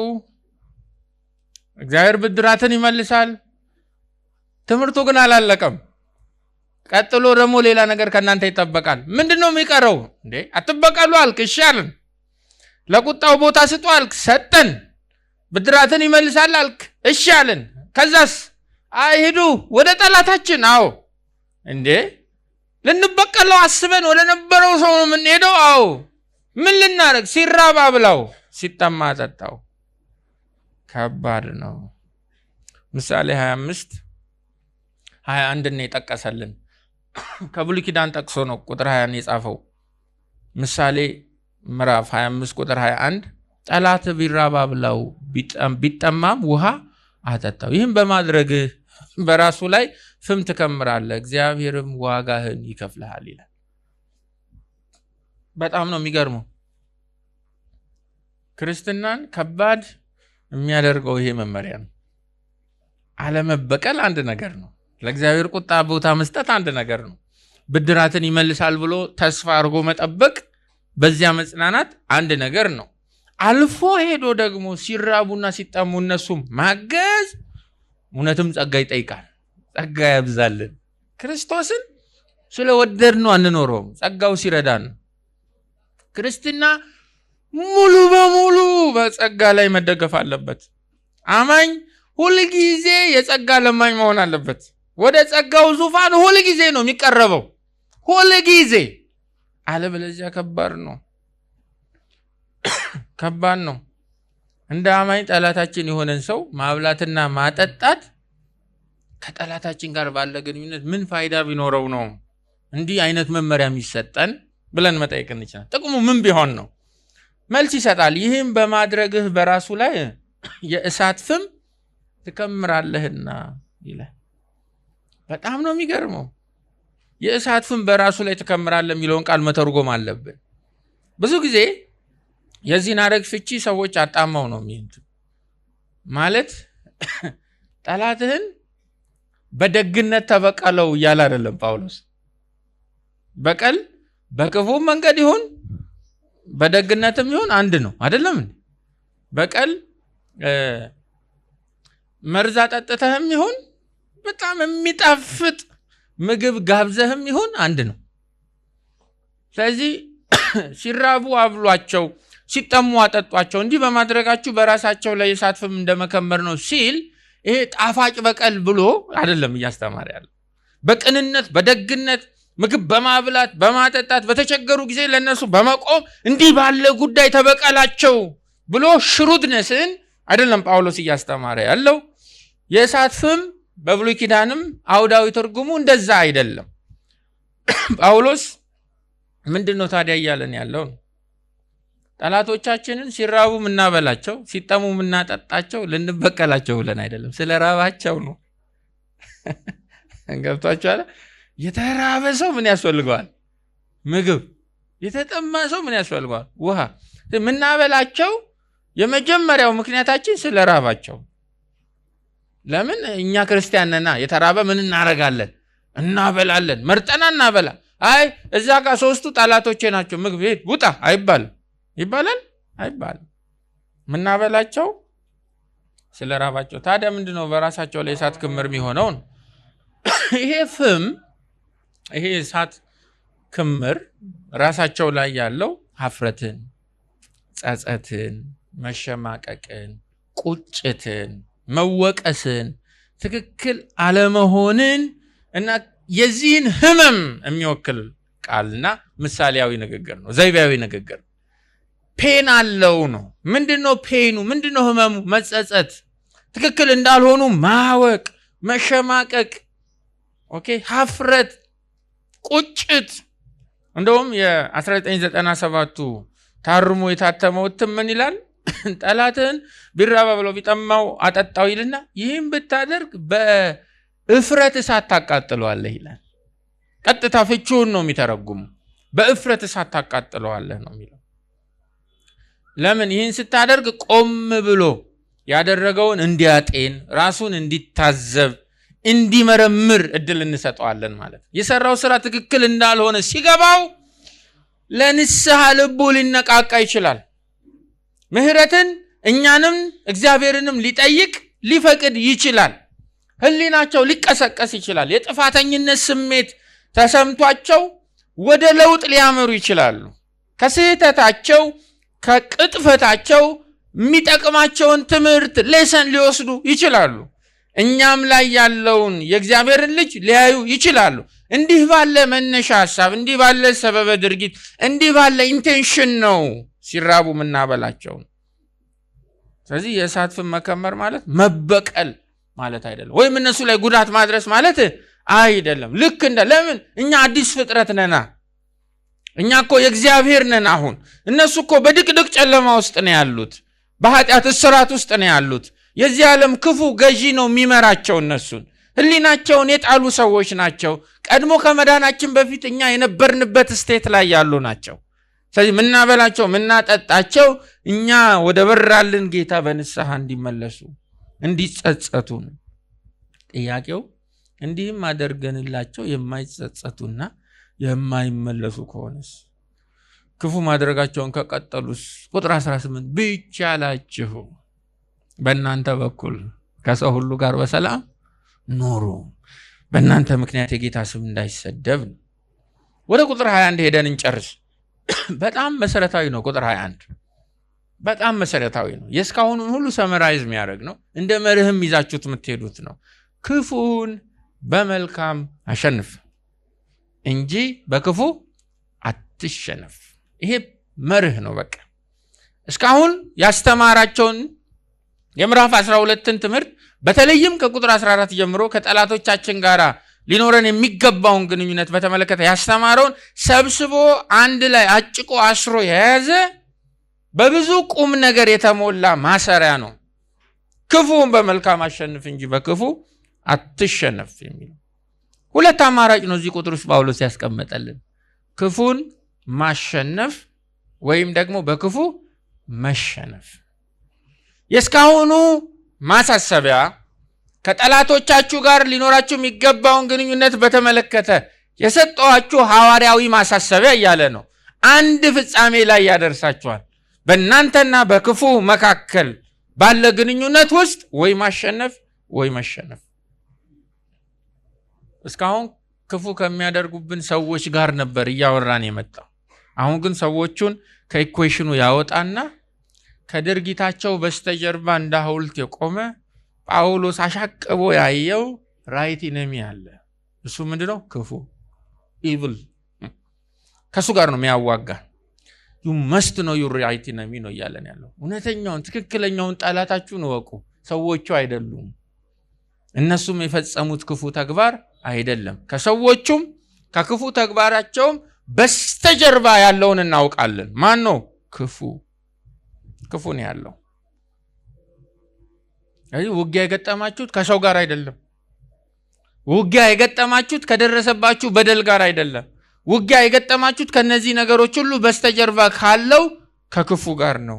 እግዚአብሔር ብድራትን ይመልሳል። ትምህርቱ ግን አላለቀም። ቀጥሎ ደግሞ ሌላ ነገር ከእናንተ ይጠበቃል። ምንድነው የሚቀረው? እንዴ አትበቀሉ አልክ፣ እሺ አልን። ለቁጣው ቦታ ስጡ አልክ፣ ሰጠን። ብድራትን ይመልሳል አልክ፣ እሺ አልን። ከዛስ? አይሄዱ ወደ ጠላታችን። አዎ እንዴ ልንበቀለው አስበን ወደ ነበረው ሰው ነው የምንሄደው። አዎ ምን ልናደርግ? ሲራብ አብላው፣ ሲጠማ አጠጣው። ከባድ ነው። ምሳሌ 25:21 ነው የጠቀሰልን። ከብሉይ ኪዳን ጠቅሶ ነው ቁጥር 20 የጻፈው። ምሳሌ ምዕራፍ 25 ቁጥር 21 ጠላት ቢራብ አብላው፣ ቢጠማም ውሃ አጠጣው። ይህም በማድረግ በራሱ ላይ ፍም ትከምራለህ፣ እግዚአብሔርም ዋጋህን ይከፍልሃል ይላል። በጣም ነው የሚገርመው። ክርስትናን ከባድ የሚያደርገው ይሄ መመሪያ ነው። አለመበቀል አንድ ነገር ነው። ለእግዚአብሔር ቁጣ ቦታ መስጠት አንድ ነገር ነው። ብድራትን ይመልሳል ብሎ ተስፋ አድርጎ መጠበቅ፣ በዚያ መጽናናት አንድ ነገር ነው። አልፎ ሄዶ ደግሞ ሲራቡና ሲጠሙ እነሱም ማገዝ እውነትም ጸጋ ይጠይቃል። ጸጋ ያብዛልን። ክርስቶስን ስለወደድነው አንኖረውም፣ ጸጋው ሲረዳን ነው። ክርስትና ሙሉ በሙሉ በጸጋ ላይ መደገፍ አለበት። አማኝ ሁልጊዜ የጸጋ ለማኝ መሆን አለበት። ወደ ጸጋው ዙፋን ሁልጊዜ ነው የሚቀረበው፣ ሁልጊዜ። አለበለዚያ ከባድ ነው፣ ከባድ ነው። እንደ አማኝ ጠላታችን የሆነን ሰው ማብላትና ማጠጣት ከጠላታችን ጋር ባለ ግንኙነት ምን ፋይዳ ቢኖረው ነው እንዲህ አይነት መመሪያ የሚሰጠን ብለን መጠየቅ እንችላለን። ጥቅሙ ምን ቢሆን ነው? መልስ ይሰጣል። ይህም በማድረግህ በራሱ ላይ የእሳት ፍም ትከምራለህና ይላል። በጣም ነው የሚገርመው። የእሳት ፍም በራሱ ላይ ትከምራለህ የሚለውን ቃል መተርጎም አለብን። ብዙ ጊዜ የዚህን ሐረግ ፍቺ ሰዎች አጣማው ነው የሚሉት። ማለት ጠላትህን በደግነት ተበቀለው እያለ አይደለም ጳውሎስ። በቀል በክፉ መንገድ ይሁን በደግነትም ይሁን አንድ ነው አይደለም? በቀል መርዝ አጠጥተህም ይሁን በጣም የሚጣፍጥ ምግብ ጋብዘህም ይሁን አንድ ነው። ስለዚህ ሲራቡ አብሏቸው፣ ሲጠሙ አጠጧቸው፣ እንዲህ በማድረጋችሁ በራሳቸው ላይ የእሳት ፍም እንደመከመር ነው ሲል ይሄ ጣፋጭ በቀል ብሎ አይደለም እያስተማረ ያለው። በቅንነት በደግነት ምግብ በማብላት በማጠጣት በተቸገሩ ጊዜ ለነሱ በመቆም እንዲህ ባለ ጉዳይ ተበቀላቸው ብሎ ሽሩድነስን አይደለም ጳውሎስ እያስተማረ ያለው። የእሳት ፍም በብሉይ ኪዳንም አውዳዊ ትርጉሙ እንደዛ አይደለም። ጳውሎስ ምንድነው ታዲያ እያለን ያለው? ጠላቶቻችንን ሲራቡ ምናበላቸው፣ ሲጠሙ ምናጠጣቸው ልንበቀላቸው ብለን አይደለም፣ ስለ ራባቸው ነው። ገብቷችኋል? የተራበ ሰው ምን ያስፈልገዋል? ምግብ። የተጠማ ሰው ምን ያስፈልገዋል? ውሃ። ምናበላቸው የመጀመሪያው ምክንያታችን ስለ ራባቸው። ለምን? እኛ ክርስቲያን ነና። የተራበ ምን እናረጋለን? እናበላለን። መርጠና እናበላ። አይ እዛ ጋር ሶስቱ ጠላቶቼ ናቸው ምግብ ቤት ውጣ አይባልም። ይባላል? አይባልም። ምናበላቸው ስለ ራባቸው። ታዲያ ምንድነው በራሳቸው ላይ እሳት ክምር የሚሆነው? ይሄ ፍም፣ ይሄ እሳት ክምር ራሳቸው ላይ ያለው ሀፍረትን፣ ጸጸትን፣ መሸማቀቅን፣ ቁጭትን፣ መወቀስን፣ ትክክል አለመሆንን እና የዚህን ህመም የሚወክል ቃልና ምሳሌያዊ ንግግር ነው፣ ዘይቤያዊ ንግግር። ፔን አለው ነው። ምንድነው ፔኑ? ምንድነው ህመሙ? መጸጸት፣ ትክክል እንዳልሆኑ ማወቅ፣ መሸማቀቅ፣ ኦኬ፣ ሀፍረት፣ ቁጭት። እንደውም የ1997ቱ ታርሞ የታተመው እትም ምን ይላል? ጠላትን ቢራባ ብለው ቢጠማው አጠጣው ይልና ይህም ብታደርግ በእፍረት እሳት ታቃጥለዋለህ ይላል። ቀጥታ ፍቺውን ነው የሚተረጉሙ። በእፍረት እሳት ታቃጥለዋለህ ነው የሚለው። ለምን? ይህን ስታደርግ ቆም ብሎ ያደረገውን እንዲያጤን፣ ራሱን እንዲታዘብ፣ እንዲመረምር እድል እንሰጠዋለን ማለት። የሰራው ስራ ትክክል እንዳልሆነ ሲገባው ለንስሐ ልቡ ሊነቃቃ ይችላል። ምህረትን እኛንም እግዚአብሔርንም ሊጠይቅ ሊፈቅድ ይችላል። ህሊናቸው ሊቀሰቀስ ይችላል። የጥፋተኝነት ስሜት ተሰምቷቸው ወደ ለውጥ ሊያመሩ ይችላሉ። ከስህተታቸው ከቅጥፈታቸው የሚጠቅማቸውን ትምህርት ሌሰን ሊወስዱ ይችላሉ። እኛም ላይ ያለውን የእግዚአብሔርን ልጅ ሊያዩ ይችላሉ። እንዲህ ባለ መነሻ ሐሳብ፣ እንዲህ ባለ ሰበበ ድርጊት፣ እንዲህ ባለ ኢንቴንሽን ነው ሲራቡ ምናበላቸው። ስለዚህ የእሳት ፍም መከመር ማለት መበቀል ማለት አይደለም፣ ወይም እነሱ ላይ ጉዳት ማድረስ ማለት አይደለም። ልክ እንደ ለምን እኛ አዲስ ፍጥረት ነና፣ እኛ እኮ የእግዚአብሔር ነን። አሁን እነሱ እኮ በድቅድቅ ጨለማ ውስጥ ነው ያሉት፣ በኃጢአት እስራት ውስጥ ነው ያሉት። የዚህ ዓለም ክፉ ገዢ ነው የሚመራቸው። እነሱን ህሊናቸውን የጣሉ ሰዎች ናቸው። ቀድሞ ከመዳናችን በፊት እኛ የነበርንበት ስቴት ላይ ያሉ ናቸው። ስለዚህ ምናበላቸው ምናጠጣቸው እኛ ወደ በራልን ጌታ በንስሐ እንዲመለሱ እንዲጸጸቱ ነው። ጥያቄው እንዲህም አደርገንላቸው የማይጸጸቱና የማይመለሱ ከሆነስ፣ ክፉ ማድረጋቸውን ከቀጠሉስ? ቁጥር 18 ቢቻላችሁ በእናንተ በኩል ከሰው ሁሉ ጋር በሰላም ኑሩ፣ በእናንተ ምክንያት የጌታ ስም እንዳይሰደብ ነው። ወደ ቁጥር 21 ሄደን እንጨርስ። በጣም መሰረታዊ ነው። ቁጥር 21 በጣም መሰረታዊ ነው። የእስካሁኑን ሁሉ ሰመራይዝ የሚያደርግ ነው። እንደ መርህም ይዛችሁት የምትሄዱት ነው። ክፉን በመልካም አሸንፍ እንጂ በክፉ አትሸነፍ። ይሄ መርህ ነው። በቃ እስካሁን ያስተማራቸውን የምዕራፍ 12ን ትምህርት በተለይም ከቁጥር 14 ጀምሮ ከጠላቶቻችን ጋር ሊኖረን የሚገባውን ግንኙነት በተመለከተ ያስተማረውን ሰብስቦ አንድ ላይ አጭቆ አስሮ የያዘ በብዙ ቁም ነገር የተሞላ ማሰሪያ ነው። ክፉን በመልካም አሸንፍ እንጂ በክፉ አትሸነፍ የሚል ሁለት አማራጭ ነው እዚህ ቁጥር ውስጥ ጳውሎስ ያስቀመጠልን። ክፉን ማሸነፍ ወይም ደግሞ በክፉ መሸነፍ። የእስካሁኑ ማሳሰቢያ ከጠላቶቻችሁ ጋር ሊኖራችሁ የሚገባውን ግንኙነት በተመለከተ የሰጠኋችሁ ሐዋርያዊ ማሳሰቢያ እያለ ነው። አንድ ፍጻሜ ላይ ያደርሳችኋል። በእናንተና በክፉ መካከል ባለ ግንኙነት ውስጥ ወይ ማሸነፍ ወይ መሸነፍ። እስካሁን ክፉ ከሚያደርጉብን ሰዎች ጋር ነበር እያወራን የመጣው። አሁን ግን ሰዎቹን ከኢኩዌሽኑ ያወጣና ከድርጊታቸው በስተጀርባ እንደ ሐውልት የቆመ ጳውሎስ አሻቅቦ ያየው ራይት ኢነሚ አለ። እሱ ምንድነው? ክፉ ኢቪል። ከሱ ጋር ነው የሚያዋጋ። you must know your right enemy ነው እያለን ያለው። እውነተኛውን ትክክለኛውን ጠላታችሁን እወቁ። ሰዎቹ አይደሉም። እነሱም የፈጸሙት ክፉ ተግባር አይደለም። ከሰዎቹም ከክፉ ተግባራቸውም በስተጀርባ ያለውን እናውቃለን። ማን ነው? ክፉ ነው ያለው። ውጊያ የገጠማችሁት ከሰው ጋር አይደለም። ውጊያ የገጠማችሁት ከደረሰባችሁ በደል ጋር አይደለም። ውጊያ የገጠማችሁት ከነዚህ ነገሮች ሁሉ በስተጀርባ ካለው ከክፉ ጋር ነው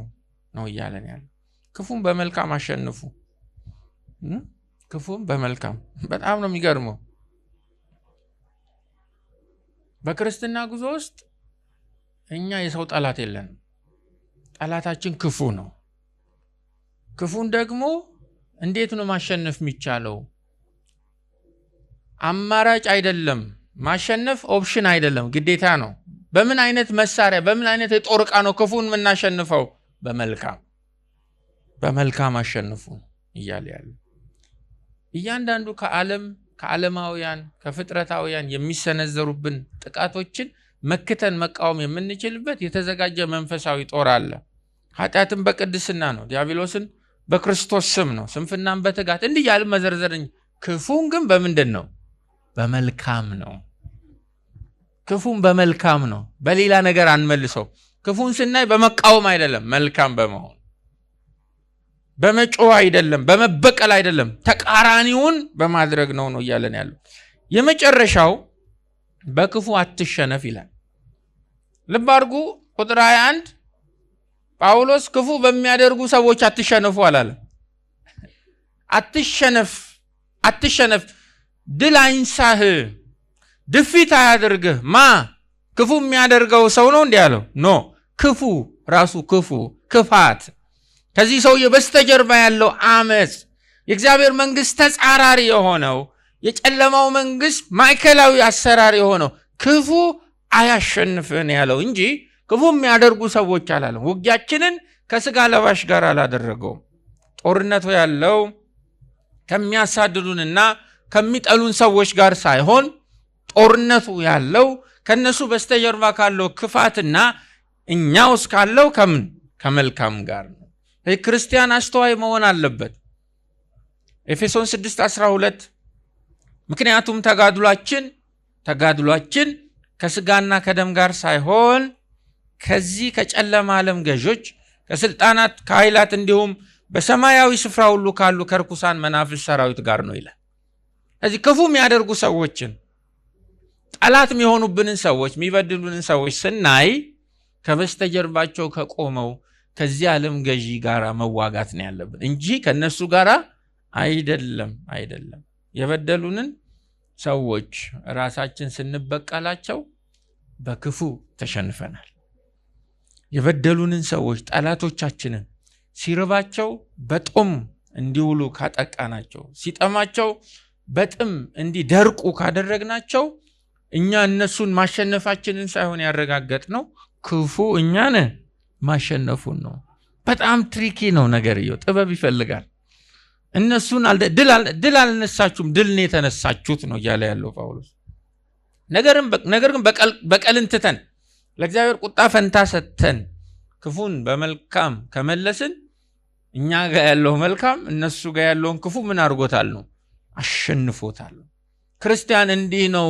እያለን ያለው። ክፉን በመልካም አሸንፉ። ክፉን በመልካም። በጣም ነው የሚገርመው። በክርስትና ጉዞ ውስጥ እኛ የሰው ጠላት የለንም። ጠላታችን ክፉ ነው። ክፉን ደግሞ እንዴት ነው ማሸነፍ የሚቻለው? አማራጭ አይደለም። ማሸነፍ ኦፕሽን አይደለም፣ ግዴታ ነው። በምን አይነት መሳሪያ፣ በምን አይነት የጦር ዕቃ ነው ክፉን የምናሸንፈው? በመልካም አሸንፉ እያለ ያለው። እያንዳንዱ ከዓለማውያን ከፍጥረታውያን የሚሰነዘሩብን ጥቃቶችን መክተን መቃወም የምንችልበት የተዘጋጀ መንፈሳዊ ጦር አለ። ኃጢአትን በቅድስና ነው፣ ዲያብሎስን በክርስቶስ ስም ነው፣ ስንፍናን በትጋት እንዲህ ያለ መዘርዘርኝ። ክፉን ግን በምንድን ነው? በመልካም ነው። ክፉን በመልካም ነው። በሌላ ነገር አንመልሰው። ክፉን ስናይ በመቃወም አይደለም፣ መልካም በመሆን በመጮህ አይደለም፣ በመበቀል አይደለም፣ ተቃራኒውን በማድረግ ነው እያለን ያለው። የመጨረሻው በክፉ አትሸነፍ ይላል። ልብ አድርጉ። ቁጥር 21 ጳውሎስ ክፉ በሚያደርጉ ሰዎች አትሸነፉ አላለም። አትሸነፍ፣ ድል አይንሳህ፣ ድፊት አያድርግህ። ክፉ የሚያደርገው ሰው ነው እንዲህ ያለው? ኖ፣ ክፉ ራሱ ክፋት፣ ከዚህ ሰውዬ በስተጀርባ ያለው አመፅ፣ የእግዚአብሔር መንግስት ተጻራሪ የሆነው የጨለማው መንግስት ማዕከላዊ አሰራር የሆነው ክፉ አያሸንፍን ያለው እንጂ ክፉ የሚያደርጉ ሰዎች አላለም። ውጊያችንን ከስጋ ለባሽ ጋር አላደረገውም። ጦርነቱ ያለው ከሚያሳድዱንና ከሚጠሉን ሰዎች ጋር ሳይሆን ጦርነቱ ያለው ከነሱ በስተጀርባ ካለው ክፋትና እኛ ውስጥ ካለው ከመልካም ጋር ነው። ክርስቲያን አስተዋይ መሆን አለበት። ኤፌሶን 6:12 ምክንያቱም ተጋድሏችን ከስጋና ከደም ጋር ሳይሆን ከዚህ ከጨለማ ዓለም ገዦች፣ ከስልጣናት፣ ከኃይላት እንዲሁም በሰማያዊ ስፍራ ሁሉ ካሉ ከርኩሳን መናፍስት ሰራዊት ጋር ነው ይላል። እዚህ ክፉ የሚያደርጉ ሰዎችን፣ ጠላት የሚሆኑብንን ሰዎች፣ የሚበድሉንን ሰዎች ስናይ ከበስተጀርባቸው ከቆመው ከዚህ ዓለም ገዢ ጋር መዋጋት ነው ያለብን እንጂ ከነሱ ጋር አይደለም። የበደሉንን ሰዎች ራሳችን ስንበቀላቸው በክፉ ተሸንፈናል። የበደሉንን ሰዎች ጠላቶቻችንን ሲርባቸው በጦም እንዲውሉ ካጠቃናቸው፣ ሲጠማቸው በጥም እንዲደርቁ ካደረግናቸው እኛ እነሱን ማሸነፋችንን ሳይሆን ያረጋገጥነው ክፉ እኛን ማሸነፉን ነው። በጣም ትሪኪ ነው ነገርየው፣ ጥበብ ይፈልጋል። እነሱን ድል አልነሳችሁም፣ ድል ነው የተነሳችሁት ነው እያለ ያለው ጳውሎስ። ነገር ግን በቀልን ትተን ለእግዚአብሔር ቁጣ ፈንታ ሰጥተን ክፉን በመልካም ከመለስን እኛ ጋር ያለው መልካም እነሱ ጋር ያለውን ክፉ ምን አድርጎታል ነው? አሸንፎታል። ክርስቲያን እንዲህ ነው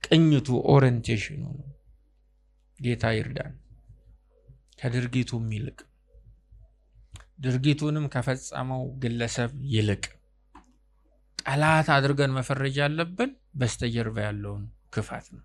ቅኝቱ፣ ኦሪየንቴሽኑ ነው። ጌታ ይርዳን። ከድርጊቱም ይልቅ ድርጊቱንም ከፈጸመው ግለሰብ ይልቅ ጠላት አድርገን መፈረጅ ያለብን በስተጀርባ ያለውን ክፋት ነው።